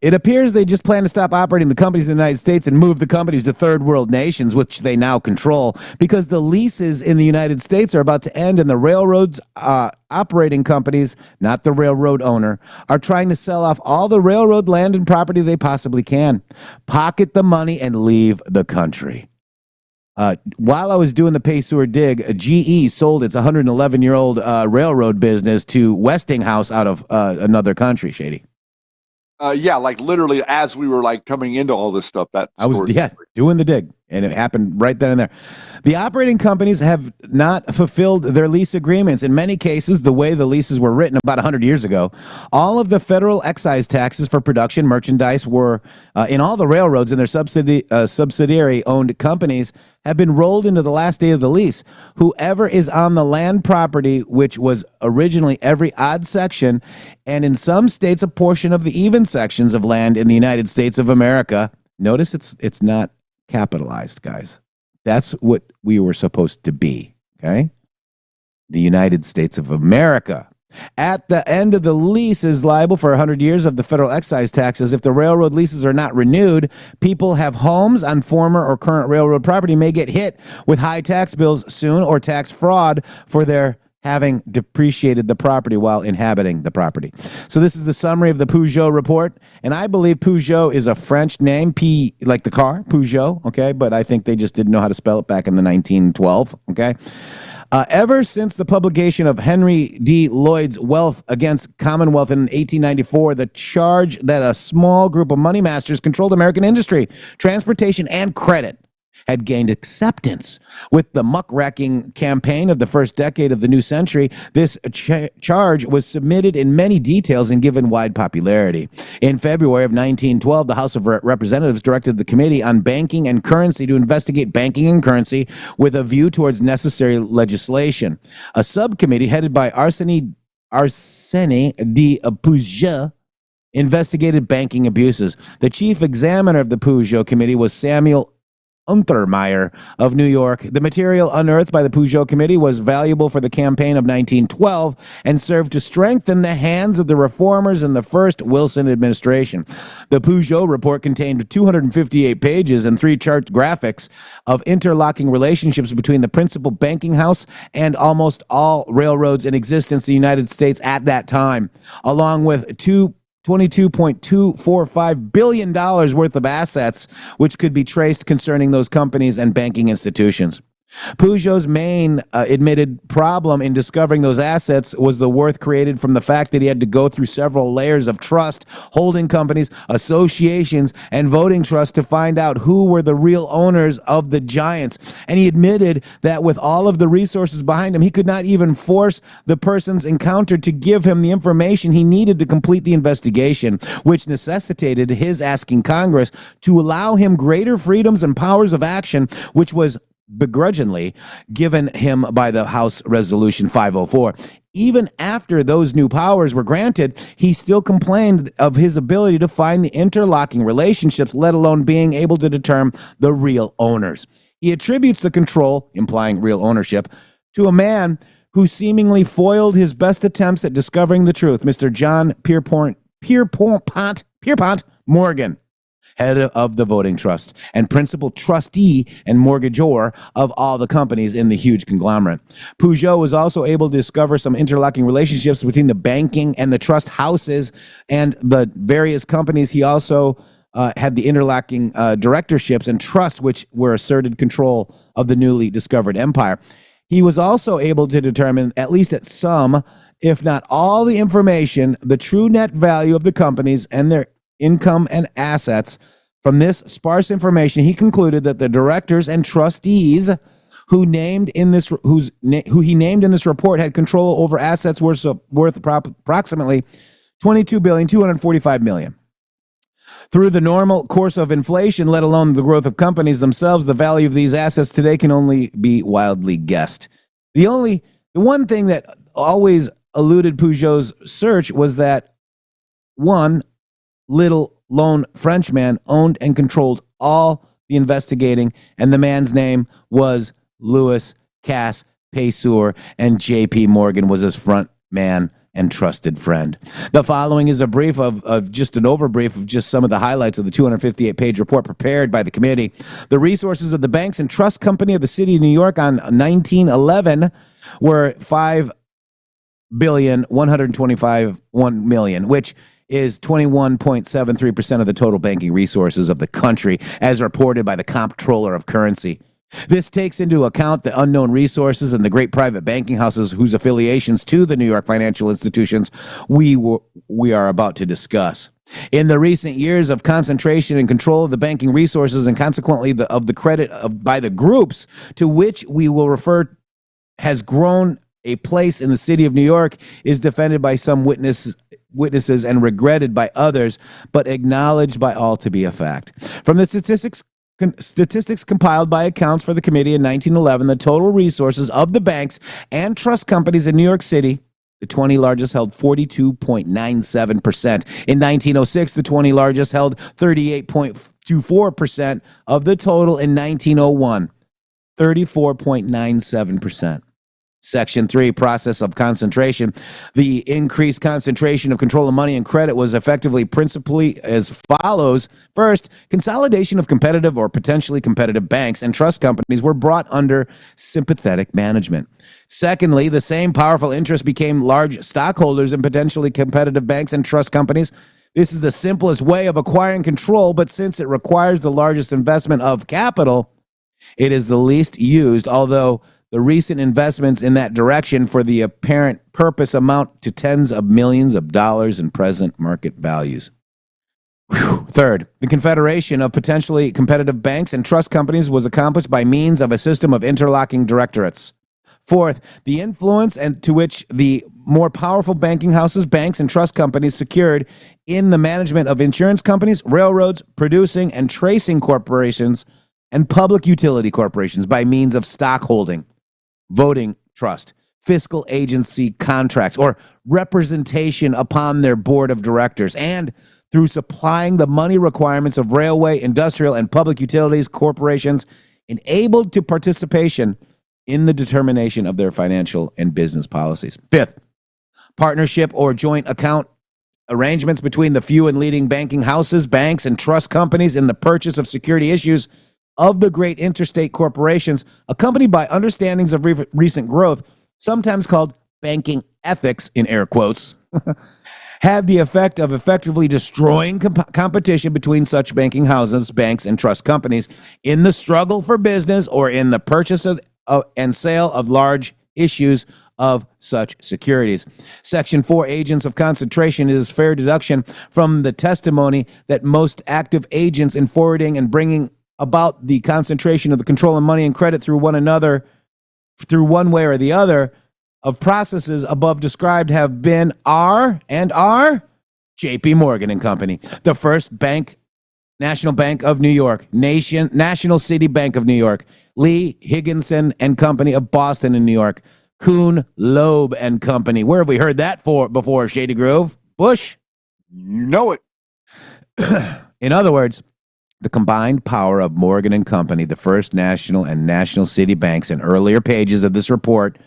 It appears they just plan to stop operating the companies in the United States and move the companies to third world nations, which they now control, because the leases in the United States are about to end and the railroads operating companies, not the railroad owner, are trying to sell off all the railroad land and property they possibly can, pocket the money, and leave the country. While I was doing the pay-sewer dig, GE sold its 111-year-old railroad business to Westinghouse out of another country, Shady. Yeah, like literally as we were like coming into all this stuff. I was doing the dig, and it happened right then and there. The operating companies have not fulfilled their lease agreements. In many cases, the way the leases were written about 100 years ago, all of the federal excise taxes for production merchandise were in all the railroads and their subsidiary-owned companies have been rolled into the last day of the lease. Whoever is on the land property, which was originally every odd section, and in some states a portion of the even sections of land in the United States of America. Notice it's not capitalized, guys. That's what we were supposed to be, okay? The United States of America. At the end of the lease is liable for 100 years of the federal excise taxes. If the railroad leases are not renewed, people have homes on former or current railroad property may get hit with high tax bills soon or tax fraud for their having depreciated the property while inhabiting the property. So this is the summary of the Peugeot report, and I believe Peugeot is a French name, P like the car, Peugeot, okay? But I think they just didn't know how to spell it back in the 1912, okay? Ever since the publication of Henry D. Lloyd's Wealth Against Commonwealth in 1894, the charge that a small group of money masters controlled American industry, transportation, and credit had gained acceptance. With the muckraking campaign of the first decade of the new century, this charge was submitted in many details and given wide popularity. In February of 1912, the House of Representatives directed the Committee on Banking and Currency to investigate banking and currency with a view towards necessary legislation. A subcommittee headed by Arsène de Peugeot investigated banking abuses. The chief examiner of the Peugeot Committee was Samuel Untermeyer of New York. The material unearthed by the Peugeot Committee was valuable for the campaign of 1912 and served to strengthen the hands of the reformers in the first Wilson administration. The Peugeot report contained 258 pages and 3 chart graphics of interlocking relationships between the principal banking house and almost all railroads in existence in the United States at that time, along with $22.245 billion worth of assets, which could be traced concerning those companies and banking institutions. Peugeot's main admitted problem in discovering those assets was the worth created from the fact that he had to go through several layers of trust, holding companies, associations, and voting trusts to find out who were the real owners of the giants. And he admitted that with all of the resources behind him, he could not even force the persons encountered to give him the information he needed to complete the investigation, which necessitated his asking Congress to allow him greater freedoms and powers of action, which was begrudgingly given him by the House Resolution 504. Even after those new powers were granted, he still complained of his ability to find the interlocking relationships, let alone being able to determine the real owners. He attributes the control, implying real ownership, to a man who seemingly foiled his best attempts at discovering the truth, Mr. John Pierpont Morgan, head of the voting trust and principal trustee and mortgagor of all the companies in the huge conglomerate. Peugeot was also able to discover some interlocking relationships between the banking and the trust houses and the various companies. He also had the interlocking directorships and trusts, which were asserted control of the newly discovered empire. He was also able to determine, at least at some, if not all the information, the true net value of the companies and their income and assets. From this sparse information, he concluded that the directors and trustees who he named in this report had control over assets worth approximately $22.245 billion. Through the normal course of inflation, let alone the growth of companies themselves, the value of these assets today can only be wildly guessed. The one thing that always eluded Peugeot's search was that one little lone Frenchman owned and controlled all the investigating, and the man's name was Louis Cass Payseur, and J.P. Morgan was his front man and trusted friend. The following is a brief of just an overbrief of just some of the highlights of the 258-page report prepared by the committee. The resources of the banks and trust company of the city of New York on 1911 were $5.125 billion, which is 21.73% of the total banking resources of the country, as reported by the Comptroller of Currency. This takes into account the unknown resources and the great private banking houses whose affiliations to the New York financial institutions we are about to discuss. In the recent years of concentration and control of the banking resources and consequently of the credit by the groups to which we will refer has grown a place in the city of New York is defended by some witnesses and regretted by others, but acknowledged by all to be a fact. From the statistics compiled by accounts for the committee in 1911, the total resources of the banks and trust companies in New York City, the 20 largest held 42.97%. In 1906, the 20 largest held 38.24% of the total. In 1901, 34.97%. Section 3, process of concentration. The increased concentration of control of money and credit was principally as follows. First, consolidation of competitive or potentially competitive banks and trust companies were brought under sympathetic management. Secondly, the same powerful interests became large stockholders in potentially competitive banks and trust companies. This is the simplest way of acquiring control, but since it requires the largest investment of capital, it is the least used, although The recent investments in that direction for the apparent purpose amount to tens of millions of dollars in present market values. Third, the confederation of potentially competitive banks and trust companies was accomplished by means of a system of interlocking directorates. Fourth, the influence and to which the more powerful banking houses, banks, and trust companies secured in the management of insurance companies, railroads, producing and tracing corporations, and public utility corporations by means of stockholding, voting trust, fiscal agency contracts, or representation upon their board of directors, and through supplying the money requirements of railway, industrial, and public utilities corporations enabled to participation in the determination of their financial and business policies. Fifth, partnership or joint account arrangements between the few and leading banking houses, banks, and trust companies in the purchase of security issues of the great interstate corporations, accompanied by understandings of recent growth, sometimes called banking ethics, in air quotes, had the effect of effectively destroying competition between such banking houses, banks, and trust companies in the struggle for business or in the purchase of and sale of large issues of such securities. Section 4, agents of concentration. It is fair deduction from the testimony that most active agents in forwarding and bringing about the concentration of the control of money and credit through one another, through one way or the other, of processes above described have been are J.P. Morgan and Company, the first bank, National Bank of New York, National City Bank of New York, Lee Higginson and Company of Boston and New York, Kuhn Loeb and Company. Where have we heard that before, Shady Grove? Bush? You know it. In other words, the combined power of Morgan and Company, the first national and national city banks in earlier pages of this report,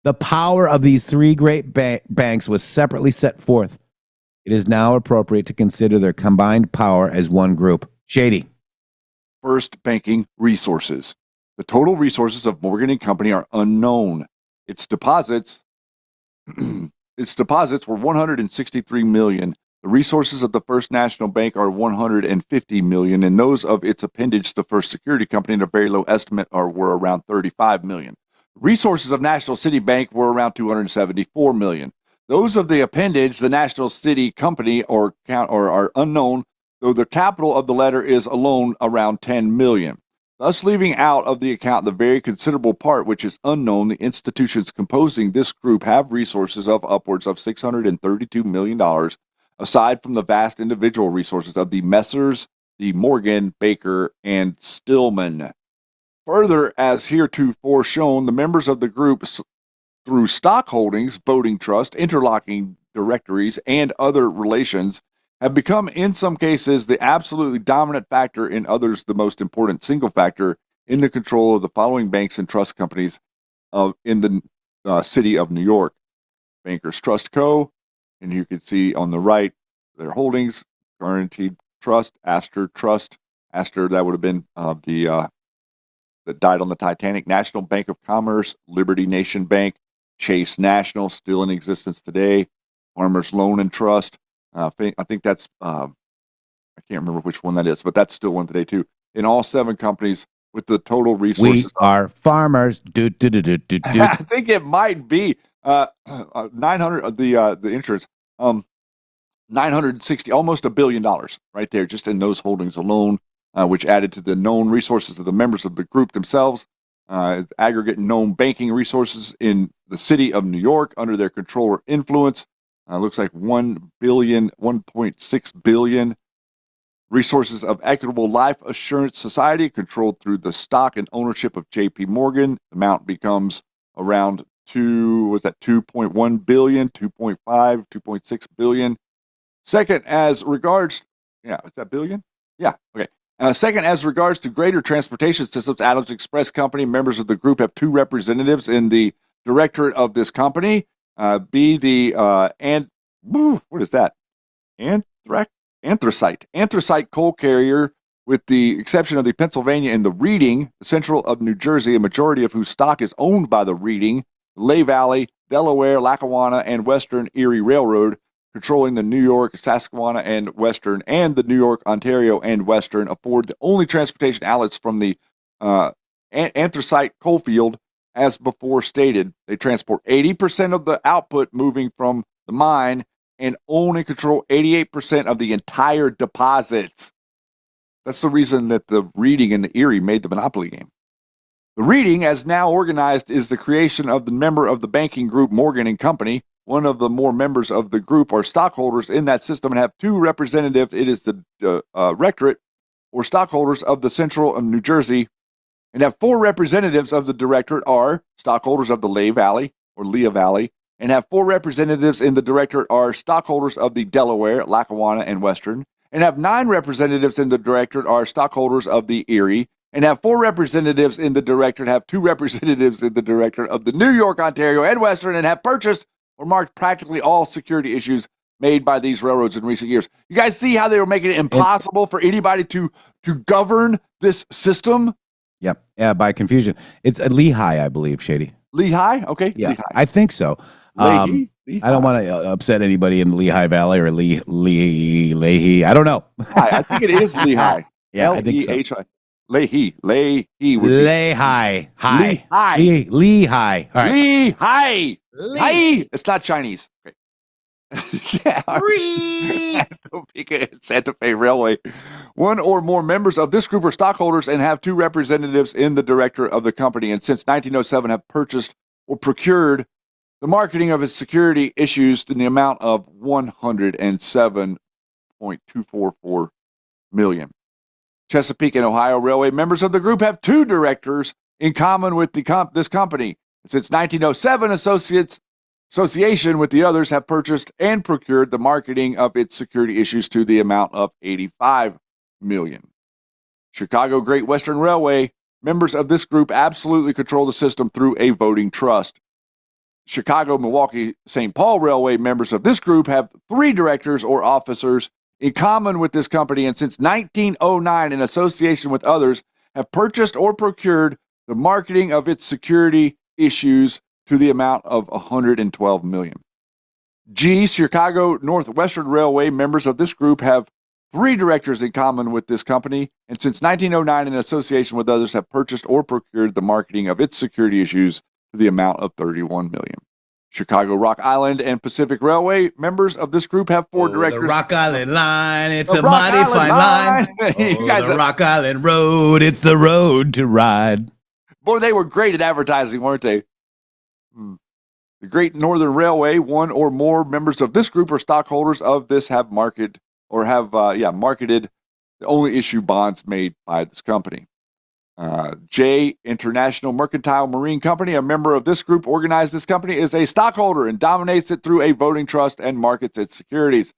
the power of these three great banks was separately set forth. It is now appropriate to consider their combined power as one group. Shady. First, banking resources. The total resources of Morgan and Company are unknown. Its deposits were $163 million. The resources of the First National Bank are $150 million, and those of its appendage, the First Security Company, at a very low estimate, were around $35 million. Resources of National City Bank were around $274 million. Those of the appendage, the National City Company, are unknown, though the capital of the letter is alone around $10 million. Thus leaving out of the account the very considerable part which is unknown, the institutions composing this group have resources of upwards of $632 million, aside from the vast individual resources of the Messrs., the Morgan, Baker, and Stillman. Further, as heretofore shown, the members of the group, through stock holdings, voting trust, interlocking directories, and other relations, have become, in some cases, the absolutely dominant factor, in others, the most important single factor in the control of the following banks and trust companies in the city of New York. Bankers Trust Co., and you can see on the right their holdings: Guaranteed Trust, Astor Trust, Astor, that would have been that died on the Titanic, National Bank of Commerce, Liberty Nation Bank, Chase National, still in existence today, Farmers Loan and Trust. I think that's, I can't remember which one that is, but that's still one today too. In all seven companies with the total resources. We are farmers. I think it might be 900, the insurance, 960, almost $1 billion right there, just in those holdings alone, which added to the known resources of the members of the group themselves. Aggregate known banking resources in the city of New York under their control or influence looks like $1.6 billion. Resources of Equitable Life Assurance Society controlled through the stock and ownership of J.P. Morgan. The amount becomes around 2.1 billion, 2.5, 2.6 billion. Second, as regards, is that billion? Yeah, okay. Second, as regards to Greater Transportation Systems, Adams Express Company, members of the group have two representatives in the directorate of this company. What is that? Anthracite coal carrier, with the exception of the Pennsylvania and the Reading, the Central of New Jersey, a majority of whose stock is owned by the Reading, Lehigh Valley, Delaware, Lackawanna, and Western Erie Railroad, controlling the New York, Susquehanna, and Western, and the New York, Ontario, and Western, afford the only transportation outlets from the anthracite coal field as before stated. They transport 80% of the output moving from the mine and only control 88% of the entire deposits. That's the reason that the Reading and the Erie made the Monopoly game. The Reading, as now organized, is the creation of the member of the banking group Morgan and Company. One of the more members of the group are stockholders in that system and have two representatives. It is the rectorate or stockholders of the Central of New Jersey, and have four representatives of the directorate are stockholders of the Lehigh Valley or Lehigh Valley, and have four representatives in the directorate are stockholders of the Delaware, Lackawanna, and Western, and have 9 representatives in the directorate are stockholders of the Erie, and have 4 representatives in the directorate, have 2 representatives in the directorate of the New York, Ontario, and Western, and have purchased or marked practically all security issues made by these railroads in recent years. You guys see how they were making it impossible for anybody to govern this system? Yep. Yeah, by confusion. It's Lehigh, I believe, Shady. Lehigh? Okay. Yeah, Lehigh. I think so. Lehigh? I don't want to upset anybody in the Lehigh Valley or Leahy. I don't know. I think it is Lehigh. Yeah, I think so. L-E-H-I. Lehigh. Lehigh. Lehigh. High. Lehigh. All right. Lehigh. Lehigh. It's not Chinese. Okay. Yeah. Topeka and Santa Fe Railway. One or more members of this group are stockholders and have 2 representatives in the director of the company, and since 1907 have purchased or procured the marketing of its security issues in the amount of $107.244 million. Chesapeake and Ohio Railway members of the group have 2 directors in common with this company. Since 1907, association with the others have purchased and procured the marketing of its security issues to the amount of $85 million. Chicago Great Western Railway members of this group absolutely control the system through a voting trust. Chicago, Milwaukee, St. Paul Railway members of this group have 3 directors or officers in common with this company, and since 1909, in association with others, have purchased or procured the marketing of its security issues to the amount of $112 million. Chicago Northwestern Railway members of this group have 3 directors in common with this company, and since 1909, in association with others, have purchased or procured the marketing of its security issues to the amount of $31 million. Chicago Rock Island and Pacific Railway members of this group have 4 directors. The Rock Island line, it's a mighty fine line. You guys, the Rock Island Road, it's the road to ride. Boy, they were great at advertising, weren't they? The Great Northern Railway, 1 or more members of this group are stockholders of this have marketed the only issue bonds made by this company. International Mercantile Marine Company, a member of this group, organized this company, is a stockholder and dominates it through a voting trust and markets its securities.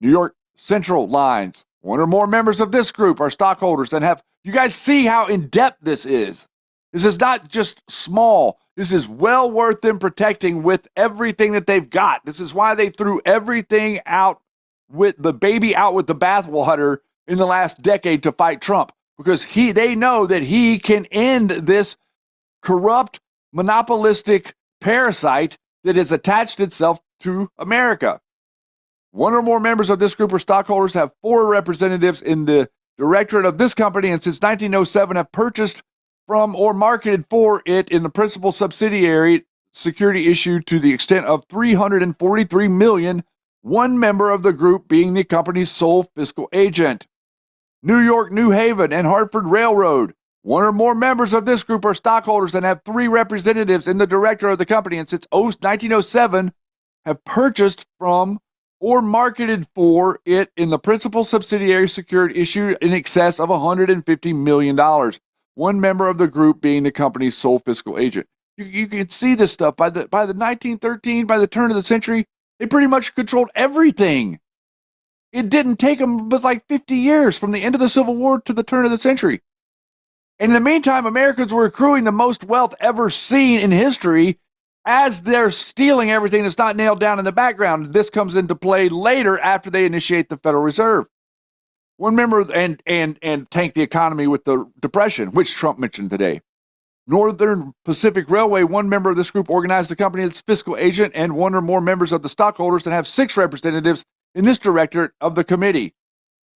New York Central Lines, 1 or more members of this group are stockholders and have, you guys see how in-depth this is. This is not just small. This is well worth them protecting with everything that they've got. This is why they threw everything out with the baby out with the bathwater in the last decade to fight Trump. Because they know that he can end this corrupt, monopolistic parasite that has attached itself to America. 1 or more members of this group or stockholders have 4 representatives in the directorate of this company, and since 1907 have purchased from or marketed for it in the principal subsidiary security issued to the extent of $343 million, 1 member of the group being the company's sole fiscal agent. New York, New Haven, and Hartford Railroad. 1 or more members of this group are stockholders and have 3 representatives in the director of the company, and since 1907 have purchased from or marketed for it in the principal subsidiary secured issued in excess of $150 million. 1 member of the group being the company's sole fiscal agent. You can see this stuff by the 1913, by the turn of the century, they pretty much controlled everything. It didn't take them but like 50 years from the end of the Civil War to the turn of the century. And in the meantime, Americans were accruing the most wealth ever seen in history as they're stealing everything that's not nailed down in the background. This comes into play later after they initiate the Federal Reserve. 1 member and tank the economy with the Depression, which Trump mentioned today. Northern Pacific Railway, 1 member of this group organized the company as fiscal agent and 1 or more members of the stockholders and have 6 representatives in this directorate of the committee.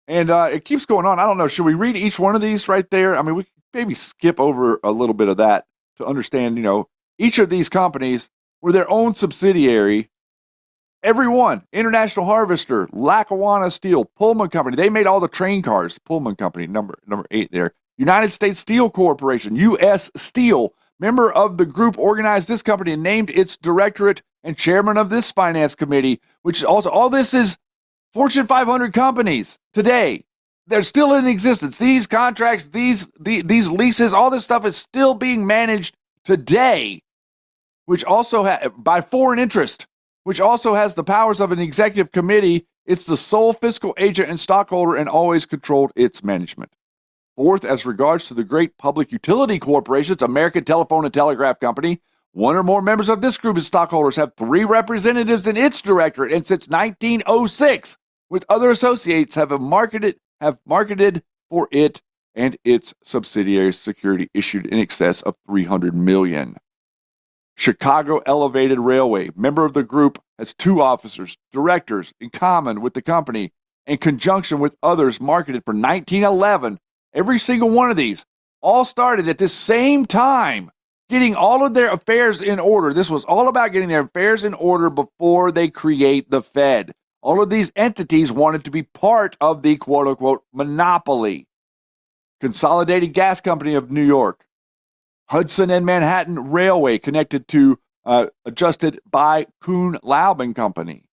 And it keeps going on. I don't know. Should we read each one of these right there? I mean, we could maybe skip over a little bit of that to understand, Each of these companies were their own subsidiary. Every one, International Harvester, Lackawanna Steel, Pullman Company. They made all the train cars. Pullman Company, number 8 there. United States Steel Corporation, U.S. Steel, member of the group, organized this company and named its directorate and chairman of this finance committee, which also, all this is Fortune 500 companies today. They're still in existence. These contracts, these leases, all this stuff is still being managed today, which also by foreign interest, which also has the powers of an executive committee. It's the sole fiscal agent and stockholder and always controlled its management. Fourth, as regards to the great public utility corporations, American Telephone and Telegraph Company, one or more members of this group of stockholders have 3 representatives in its directorate, and since 1906, with other associates, have marketed for it and its subsidiaries security issued in excess of $300 million. Chicago Elevated Railway, member of the group, has 2 officers, directors, in common with the company, in conjunction with others marketed for 1911. Every single one of these all started at this same time, getting all of their affairs in order. This was all about getting their affairs in order before they create the Fed. All of these entities wanted to be part of the quote-unquote monopoly. Consolidated Gas Company of New York, Hudson and Manhattan Railway, connected to adjusted by Kuhn-Lauben Company,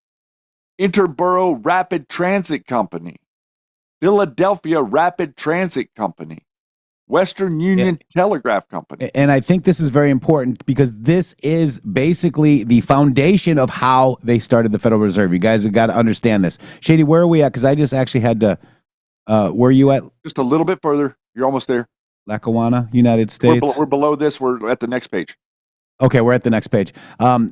Interborough Rapid Transit Company, Philadelphia Rapid Transit Company, Western Union Telegraph Company. And I think this is very important because this is basically the foundation of how they started the Federal Reserve. You guys have got to understand this. Shady, where are we at? Because I just actually had to, where are you at? Just a little bit further. You're almost there. Lackawanna, United States. We're below this. We're at the next page. Okay, we're at the next page.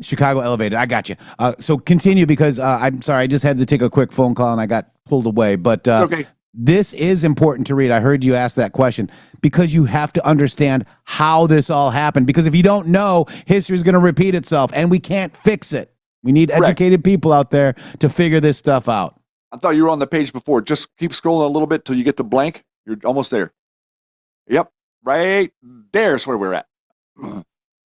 Chicago Elevated. I got you. So continue because I'm sorry. I just had to take a quick phone call and I got pulled away. But okay. This is important to read. I heard you ask that question because you have to understand how this all happened. Because if you don't know, history is going to repeat itself and we can't fix it. We need educated people out there to figure this stuff out. I thought you were on the page before. Just keep scrolling a little bit till you get to blank. You're almost there. Yep, right there's where we're at.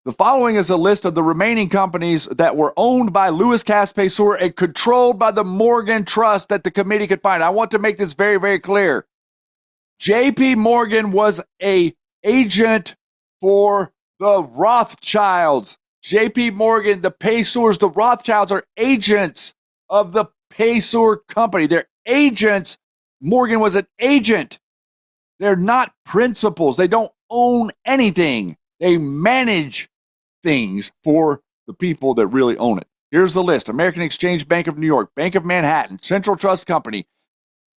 The following is a list of the remaining companies that were owned by Louis Caspasur and controlled by the Morgan Trust that the committee could find. I want to make this very, very clear. J.P. Morgan was an agent for the Rothschilds. J.P. Morgan, the Pasurs, the Rothschilds are agents of the Pasur Company. They're agents. Morgan was an agent. They're not principals. They don't own anything. They manage things for the people that really own it. Here's the list. American Exchange Bank of New York, Bank of Manhattan, Central Trust Company,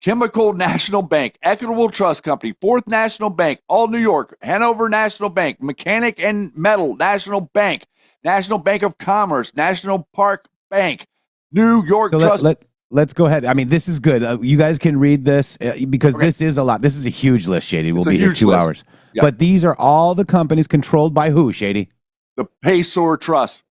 Chemical National Bank, Equitable Trust Company, Fourth National Bank, All New York, Hanover National Bank, Mechanic and Metal National Bank, National Bank of Commerce, National Park Bank, New York Trust. Let's go ahead. I mean, this is good. You guys can read this because this is a lot. This is a huge list, Shady. We'll be here 2 hours. Yep. But these are all the companies controlled by who, Shady? The Pasur Trust.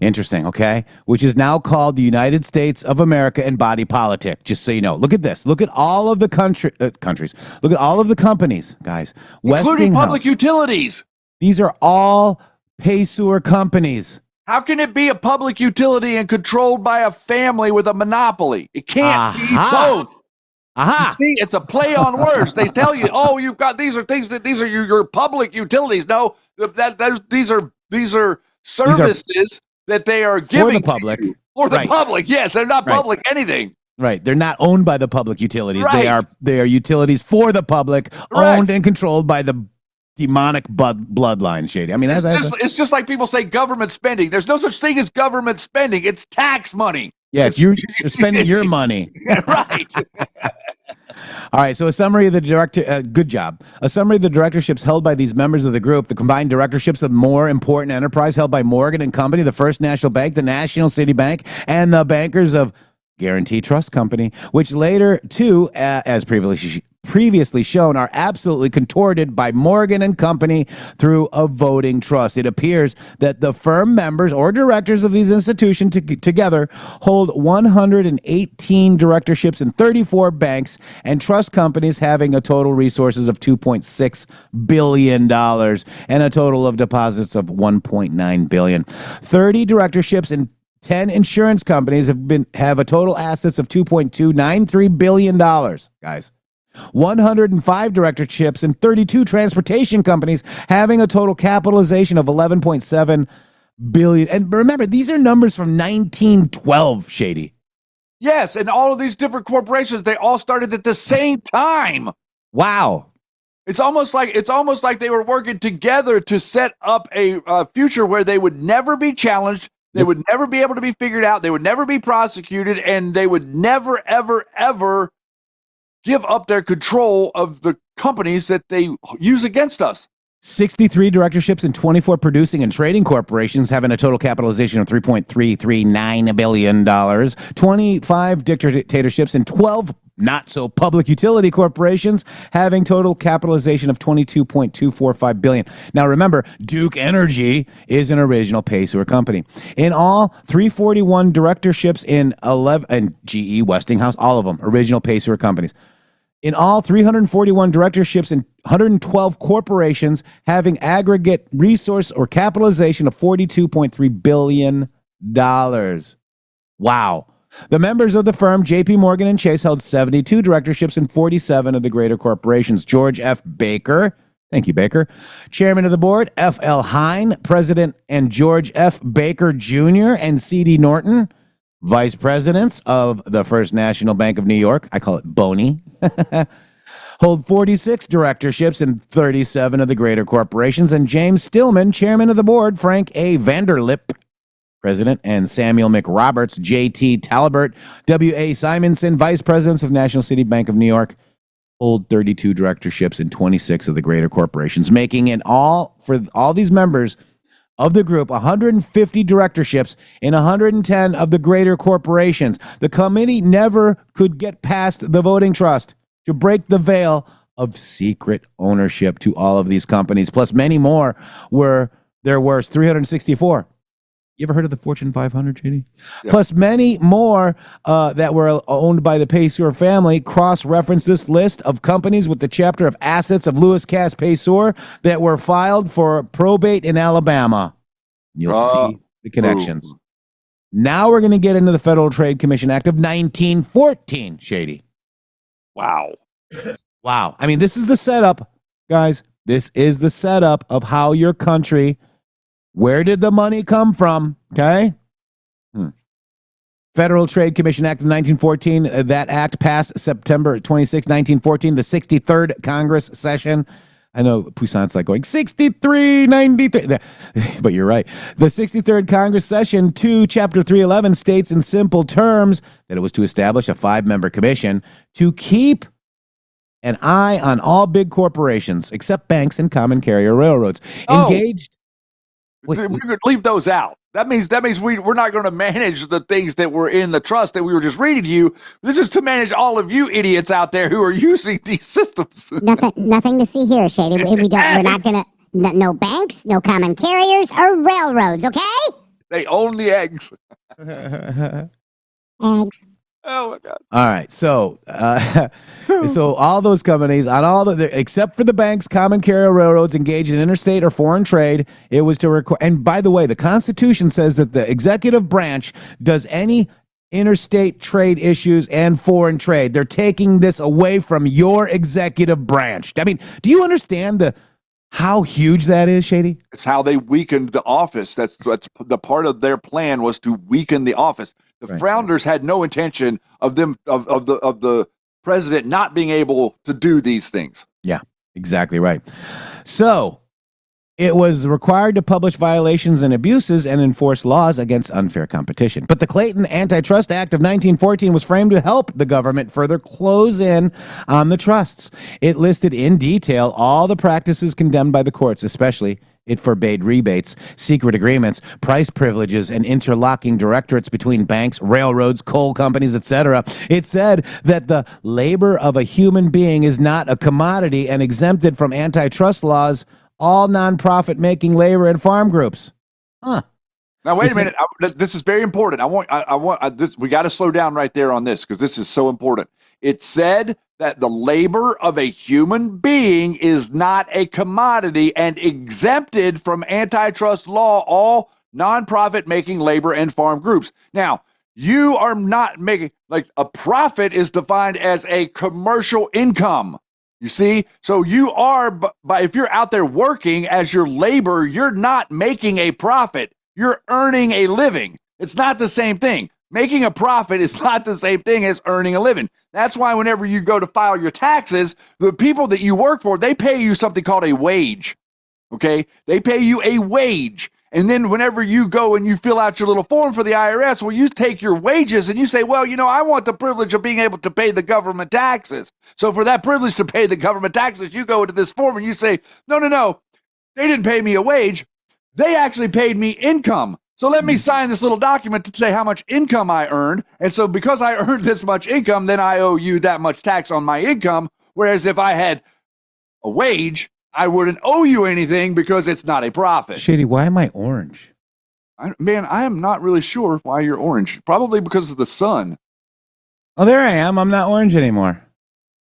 Interesting, okay? Which is now called the United States of America and Body Politic, just so you know. Look at this. Look at all of the countries. Look at all of the companies, guys. Including public utilities. These are all Pasur companies. How can it be a public utility and controlled by a family with a monopoly? It can't be both. Aha! You see, it's a play on words. They tell you, "Oh, you've got these are your public utilities." No, these are services that they are giving for the public. For the public, yes, they're not public anything. Right, they're not owned by the public utilities. Right. They are utilities for the public, owned and controlled by the demonic bloodline, Shady. I mean, it's just like people say government spending. There's no such thing as government spending. It's tax money. Yes, you're spending your money. Right. All right, so a summary of the good job. A summary of the directorships held by these members of the group, the combined directorships of more important enterprise held by Morgan and Company, the First National Bank, the National City Bank, and the bankers of Guarantee Trust Company, which later, too, as previously shown are absolutely contorted by Morgan and Company through a voting trust. It appears that the firm members or directors of these institutions together hold 118 directorships in 34 banks and trust companies having a total resources of $2.6 billion and a total of deposits of $1.9 billion. 30 directorships in 10 insurance companies have a total assets of $2.293 billion, guys. 105 directorships in 32 transportation companies having a total capitalization of $11.7 billion. And remember, these are numbers from 1912, Shady. Yes, and all of these different corporations, they all started at the same time. Wow. It's almost like they were working together to set up a future where they would never be challenged. They would never be able to be figured out. They would never be prosecuted, and they would never, ever, ever give up their control of the companies that they use against us. 63 directorships in 24 producing and trading corporations having a total capitalization of $3.339 billion. 25 dictatorships in 12 not-so-public utility corporations having total capitalization of $22.245 billion. Now, remember, Duke Energy is an original pay-sewer company. In all, 341 directorships in 11, and GE, Westinghouse, all of them, original pay-sewer companies. In all, 341 directorships in 112 corporations having aggregate resource or capitalization of $42.3 billion. Wow. The members of the firm, J.P. Morgan and Chase, held 72 directorships in 47 of the greater corporations. George F. Baker, thank you, Baker, chairman of the board, F.L. Hine, president, and George F. Baker Jr. and C.D. Norton, vice presidents of the First National Bank of New York, I call it Boney, hold 46 directorships in 37 of the greater corporations, and James Stillman, chairman of the board, Frank A. Vanderlip, president, and Samuel McRoberts, J.T. Talbert, W.A. Simonson, vice presidents of National City Bank of New York, hold 32 directorships in 26 of the greater corporations, making in all, for all these members of the group, 150 directorships in 110 of the greater corporations. The committee never could get past the voting trust to break the veil of secret ownership to all of these companies, plus many more were there were 364. You ever heard of the Fortune 500, JD? Yeah. Plus many more that were owned by the Payseur family. Cross-reference this list of companies with the chapter of assets of Lewis Cass Payseur that were filed for probate in Alabama. You'll see the connections. Ooh. Now we're going to get into the Federal Trade Commission Act of 1914, Shady. Wow. Wow. I mean, this is the setup, guys. This is the setup of how your country... Where did the money come from? Okay. Federal Trade Commission Act of 1914. That act passed September 26, 1914, the 63rd Congress session. I know Poussin's like going 63, 93, but you're right. The 63rd Congress session 2, Chapter 311 states in simple terms that it was to establish a 5-member commission to keep an eye on all big corporations, except banks and common carrier railroads, engaged. We could leave those out. That means we're not going to manage the things that were in the trust that we were just reading to you. This is to manage all of you idiots out there who are using these systems. Nothing to see here, Shady. We're not going to. No banks, no common carriers, or railroads. Okay? They own the eggs. Eggs. Oh my God! All right, so so all those companies on all except for the banks, common carrier railroads engaged in interstate or foreign trade, it was to require. And by the way, the Constitution says that the executive branch does any interstate trade issues and foreign trade. They're taking this away from your executive branch. I mean, do you understand how huge that is, Shady? It's how they weakened the office. That's the part of their plan was to weaken the office. The founders had no intention of the president not being able to do these things. Yeah, exactly right. So It was required to publish violations and abuses and enforce laws against unfair competition. But the Clayton Antitrust Act of 1914 was framed to help the government further close in on the trusts. It listed in detail all the practices condemned by the courts, especially it forbade rebates, secret agreements, price privileges, and interlocking directorates between banks, railroads, coal companies, etc. It said that the labor of a human being is not a commodity and exempted from antitrust laws all nonprofit making labor and farm groups. Huh. Now wait a minute. This is very important. I want this. We got to slow down right there on this because this is so important. It said that the labor of a human being is not a commodity and exempted from antitrust law all nonprofit making labor and farm groups. Now, you are not making, like, a profit is defined as a commercial income. You see? So you are, but if you're out there working as your labor, you're not making a profit. You're earning a living. It's not the same thing. Making a profit is not the same thing as earning a living. That's why whenever you go to file your taxes, the people that you work for, they pay you something called a wage. Okay? They pay you a wage. And then whenever you go and you fill out your little form for the IRS, well, you take your wages and you say, well, you know, I want the privilege of being able to pay the government taxes. So for that privilege to pay the government taxes, you go into this form and you say, no, they didn't pay me a wage. They actually paid me income. So let me sign this little document to say how much income I earned. And so because I earned this much income, then I owe you that much tax on my income. Whereas if I had a wage, I wouldn't owe you anything because it's not a profit. Shady, why am I orange? I am not really sure why you're orange. Probably because of the sun. Oh, there I am. I'm not orange anymore.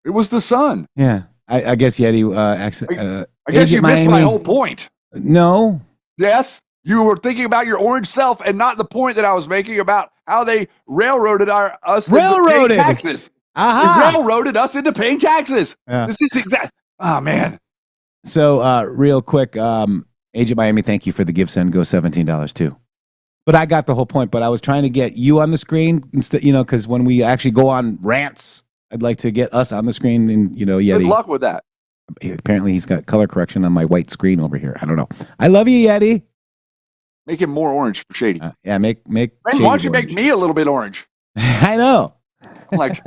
It was the sun. Yeah. I guess Yeti I guess you missed my whole point. No. Yes. You were thinking about your orange self and not the point that I was making about how they railroaded us into paying taxes. They railroaded us into paying taxes. Yeah. This is exact. Oh, man. So, real quick, Agent Miami, thank you for the give send. Go $17 too. But I got the whole point. But I was trying to get you on the screen instead, because when we actually go on rants, I'd like to get us on the screen. And Yeti. Good luck with that. Apparently, he's got color correction on my white screen over here. I don't know. I love you, Yeti. Make him more orange for Shady. Yeah, make. Why don't you make me a little bit orange? I know. I'm like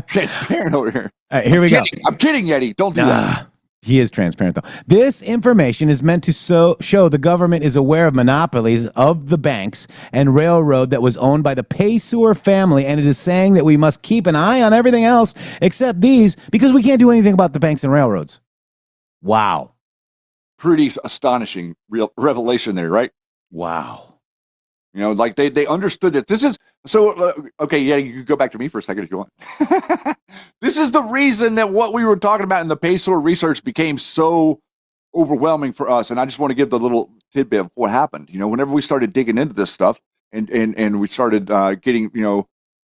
transparent over here. All right, here we go. I'm kidding, Yeti. Don't do that. He is transparent, though. This information is meant to show the government is aware of monopolies of the banks and railroad that was owned by the Payseur family, and it is saying that we must keep an eye on everything else except these because we can't do anything about the banks and railroads. Wow. Pretty astonishing revelation there, right? Wow. Like they understood that this is so. Okay, yeah, you can go back to me for a second if you want. This is the reason that what we were talking about in the Payseur research became so overwhelming for us. And I just want to give the little tidbit of what happened. Whenever we started digging into this stuff and we started getting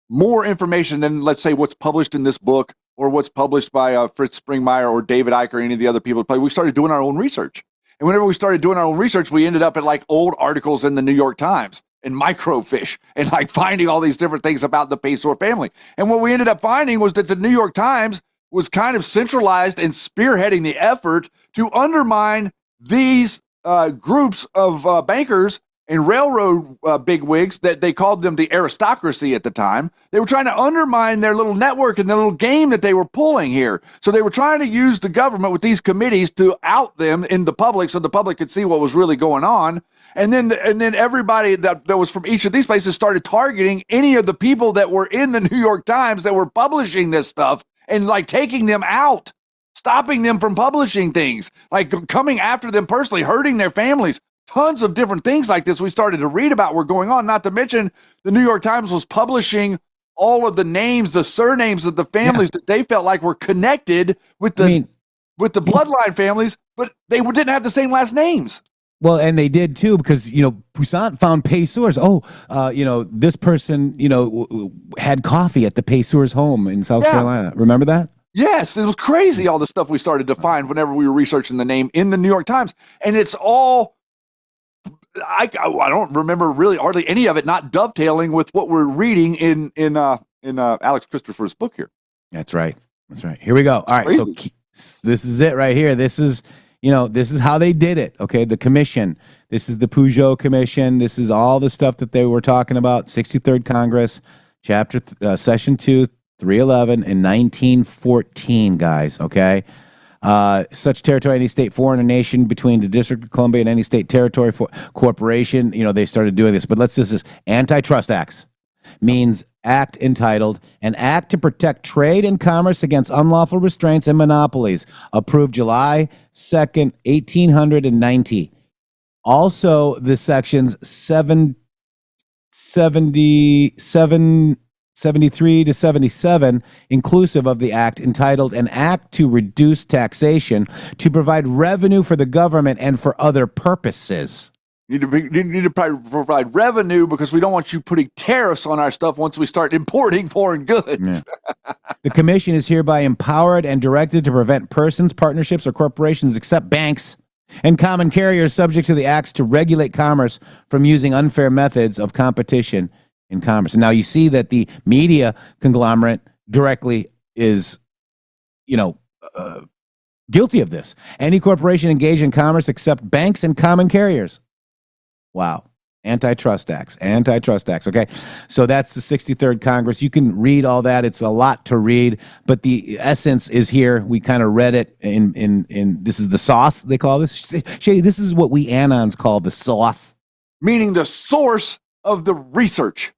more information than, let's say, what's published in this book or what's published by Fritz Springmeier or David Icke or any of the other people, we started doing our own research. And whenever we started doing our own research, we ended up at like old articles in the New York Times and microfiche and like finding all these different things about the Payseur family. And what we ended up finding was that the New York Times was kind of centralized and spearheading the effort to undermine these groups of bankers and railroad bigwigs that they called them the aristocracy at the time. They were trying to undermine their little network and their little game that they were pulling here. So they were trying to use the government with these committees to out them in the public so the public could see what was really going on. And then everybody that was from each of these places started targeting any of the people that were in the New York Times that were publishing this stuff and like taking them out, stopping them from publishing things, like coming after them personally, hurting their families. Tons of different things like this we started to read about were going on, not to mention the New York Times was publishing all of the names, the surnames of the families that they felt like were connected with the bloodline families, but they didn't have the same last names. Well, and they did too, because, Poussin found Payseurs. This person, had coffee at the Payseur's home in South Carolina. Remember that? Yes, it was crazy, all the stuff we started to find whenever we were researching the name in the New York Times. And it's all, I don't remember really hardly any of it not dovetailing with what we're reading in Alex Christopher's book here. That's right. Here we go. All right, so this is it right here. This is this is how they did it. Okay, the commission. This is the Peugeot Commission. This is all the stuff that they were talking about. 63rd Congress, Session 2, 311 in 1914, guys. Okay. Such territory, any state, foreign, or nation between the District of Columbia and any state territory for corporation. They started doing this, but let's just this antitrust acts means act entitled an act to protect trade and commerce against unlawful restraints and monopolies, approved July 2nd, 1890. Also, the sections 73 to 77, inclusive of the act, entitled an act to reduce taxation, to provide revenue for the government and for other purposes. You need to provide revenue because we don't want you putting tariffs on our stuff once we start importing foreign goods. Yeah. The commission is hereby empowered and directed to prevent persons, partnerships, or corporations except banks and common carriers subject to the acts to regulate commerce from using unfair methods of competition in commerce. And now you see that the media conglomerate directly is, guilty of this. Any corporation engaged in commerce except banks and common carriers. Wow. Antitrust acts. Okay. So that's the 63rd Congress. You can read all that. It's a lot to read, but the essence is here. We kind of read it in this is the sauce, they call this. Shady, this is what we Anons call the sauce. Meaning the source of the research.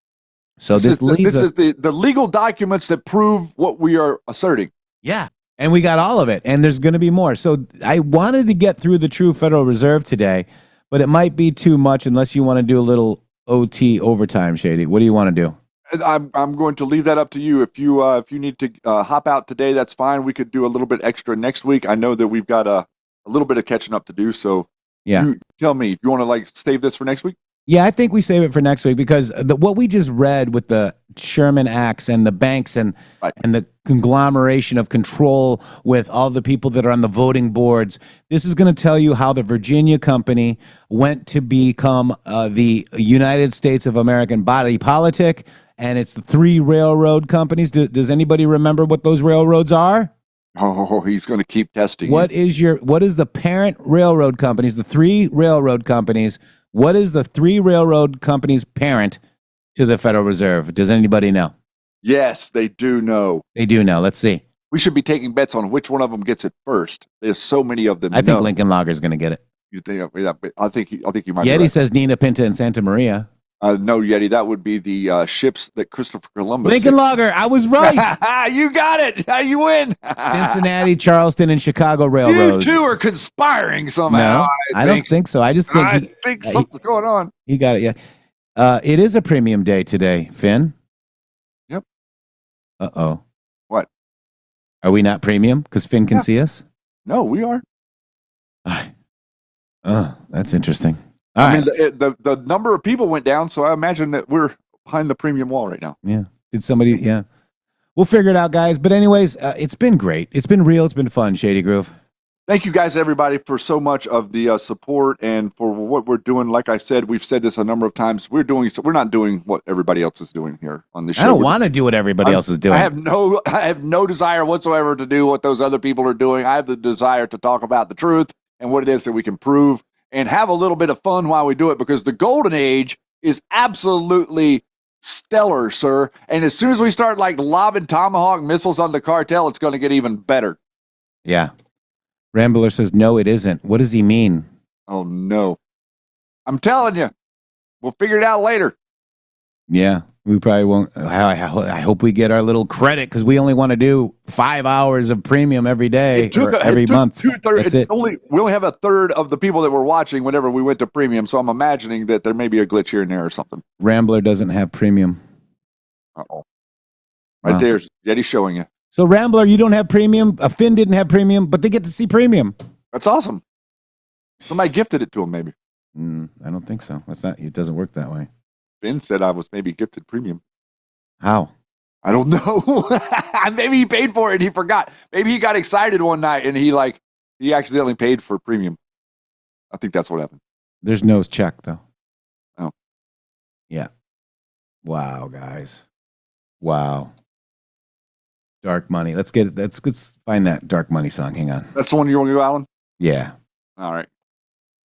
So this leads us. This is the legal documents that prove what we are asserting. Yeah. And we got all of it. And there's going to be more. So I wanted to get through the true Federal Reserve today, but it might be too much unless you want to do a little OT overtime, Shady. What do you want to do? I'm going to leave that up to you. If you need to hop out today, that's fine. We could do a little bit extra next week. I know that we've got a little bit of catching up to do. So yeah, you tell me if you want to save this for next week. Yeah, I think we save it for next week because what we just read with the Sherman Acts and the banks and the conglomeration of control with all the people that are on the voting boards, this is going to tell you how the Virginia Company went to become the United States of American body politic, and it's the 3 railroad companies. Does anybody remember what those railroads are? Oh, he's going to keep testing. What is the parent railroad companies, the 3 railroad companies? What is the 3 railroad companies' parent to the Federal Reserve? Does anybody know? Yes, they do know. They do know. Let's see. We should be taking bets on which one of them gets it first. There's so many of them. I think Lincoln Logger is going to get it. You think? Yeah, I think you might. Yeti be right. says Nina Pinta and Santa Maria. No, Yeti. That would be the ships that Christopher Columbus. Lincoln Logger. I was right. You got it. You win. Cincinnati, Charleston, and Chicago railroads. You two are conspiring somehow. No, I don't think so. I just think something's going on. He got it. Yeah. It is a premium day today, Finn. Yep. Uh-oh. What? Are we not premium because Finn can see us? No, we are. Oh, that's interesting. I mean, the number of people went down, so I imagine that we're behind the premium wall right now. Yeah. Did somebody? Yeah. We'll figure it out, guys. But anyways, it's been great. It's been real. It's been fun, Shady Groove. Thank you guys, everybody, for so much of the support and for what we're doing. Like I said, we've said this a number of times. We're not doing what everybody else is doing here on this show. I don't want to do what everybody else is doing. I have no desire whatsoever to do what those other people are doing. I have the desire to talk about the truth and what it is that we can prove and have a little bit of fun while we do it, because the golden age is absolutely stellar, sir. And as soon as we start lobbing tomahawk missiles on the cartel, it's going to get even better. Yeah. Rambler says, no, it isn't. What does he mean? Oh, no. I'm telling you, we'll figure it out later. Yeah, we probably won't. I hope we get our little credit because we only want to do 5 hours of premium every day or every month. That's it. We only have a third of the people that were watching whenever we went to premium, so I'm imagining that there may be a glitch here and there or something. Rambler doesn't have premium. Uh-oh. Right there's Yeti showing you. So Rambler, you don't have premium. Finn didn't have premium, but they get to see premium. That's awesome. Somebody gifted it to him, maybe. I don't think so. It doesn't work that way. Finn said I was maybe gifted premium. How? I don't know. Maybe he paid for it and he forgot. Maybe he got excited one night and he accidentally paid for premium. I think that's what happened. There's no check though. Oh. Yeah. Wow, guys. Wow. Dark Money. Let's find that Dark Money song. Hang on. That's the one you want to go, Alan? Yeah. All right.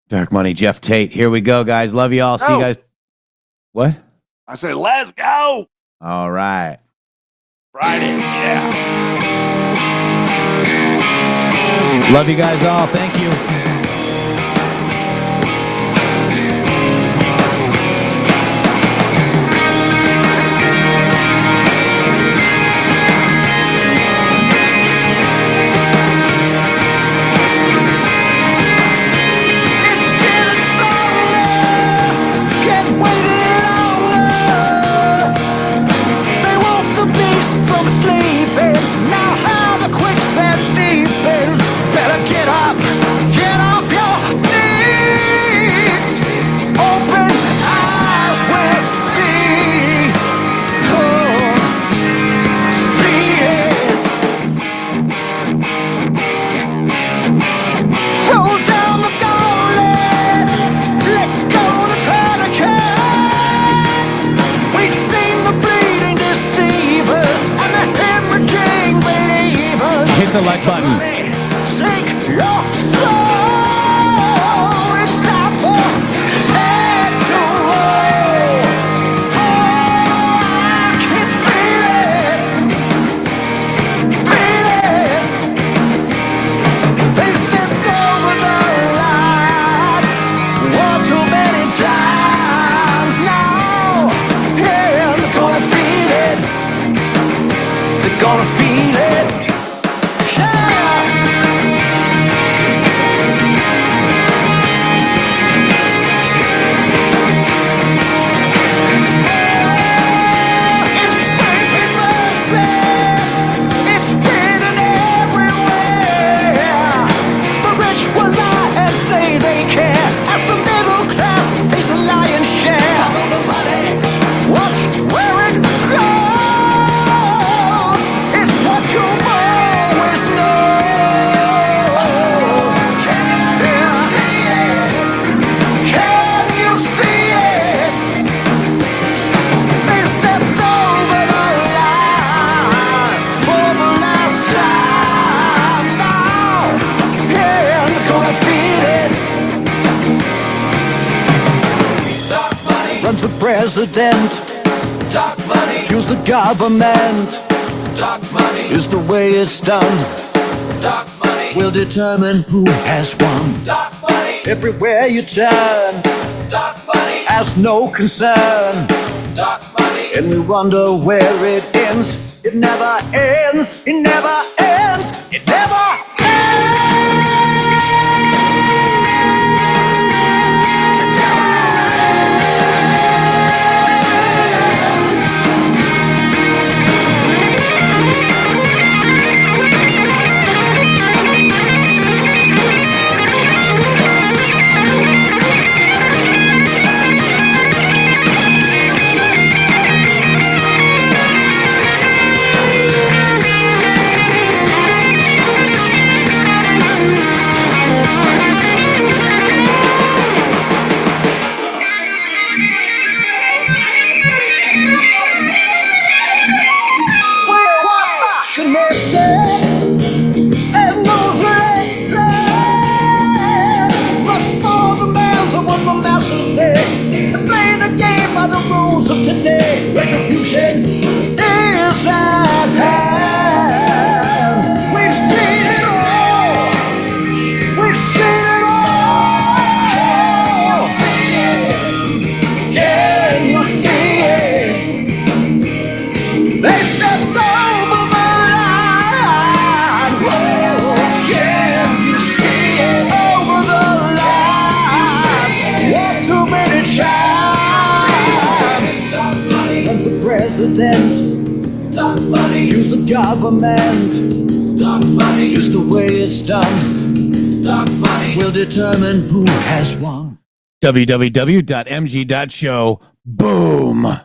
Dark Money, Jeff Tate. Here we go, guys. Love you all. See you guys. What? I said, let's go. All right. Friday. Yeah. Love you guys all. Thank you. Hit the like button. Shake your soul. It's time for heads to roll. Oh, I can feel it. They stepped over the line one too many times now. Yeah, they're gonna feel it. They're gonna feel it. The president, dark money, fuels the government, dark money, is the way it's done, dark money, will determine who has won, dark money, everywhere you turn, dark money, has no concern, dark money, and we wonder where it ends, it never ends, it never ends, it never ends. Today, retribution is at hand. We've seen it all. We've seen it all. Can you see it? They stepped over the line. Oh, can you see it? Over the line. One too many times. The president, dark money, use the government, dark money, is the way it's done, dark money, will determine who has won. www.mg.show. Boom.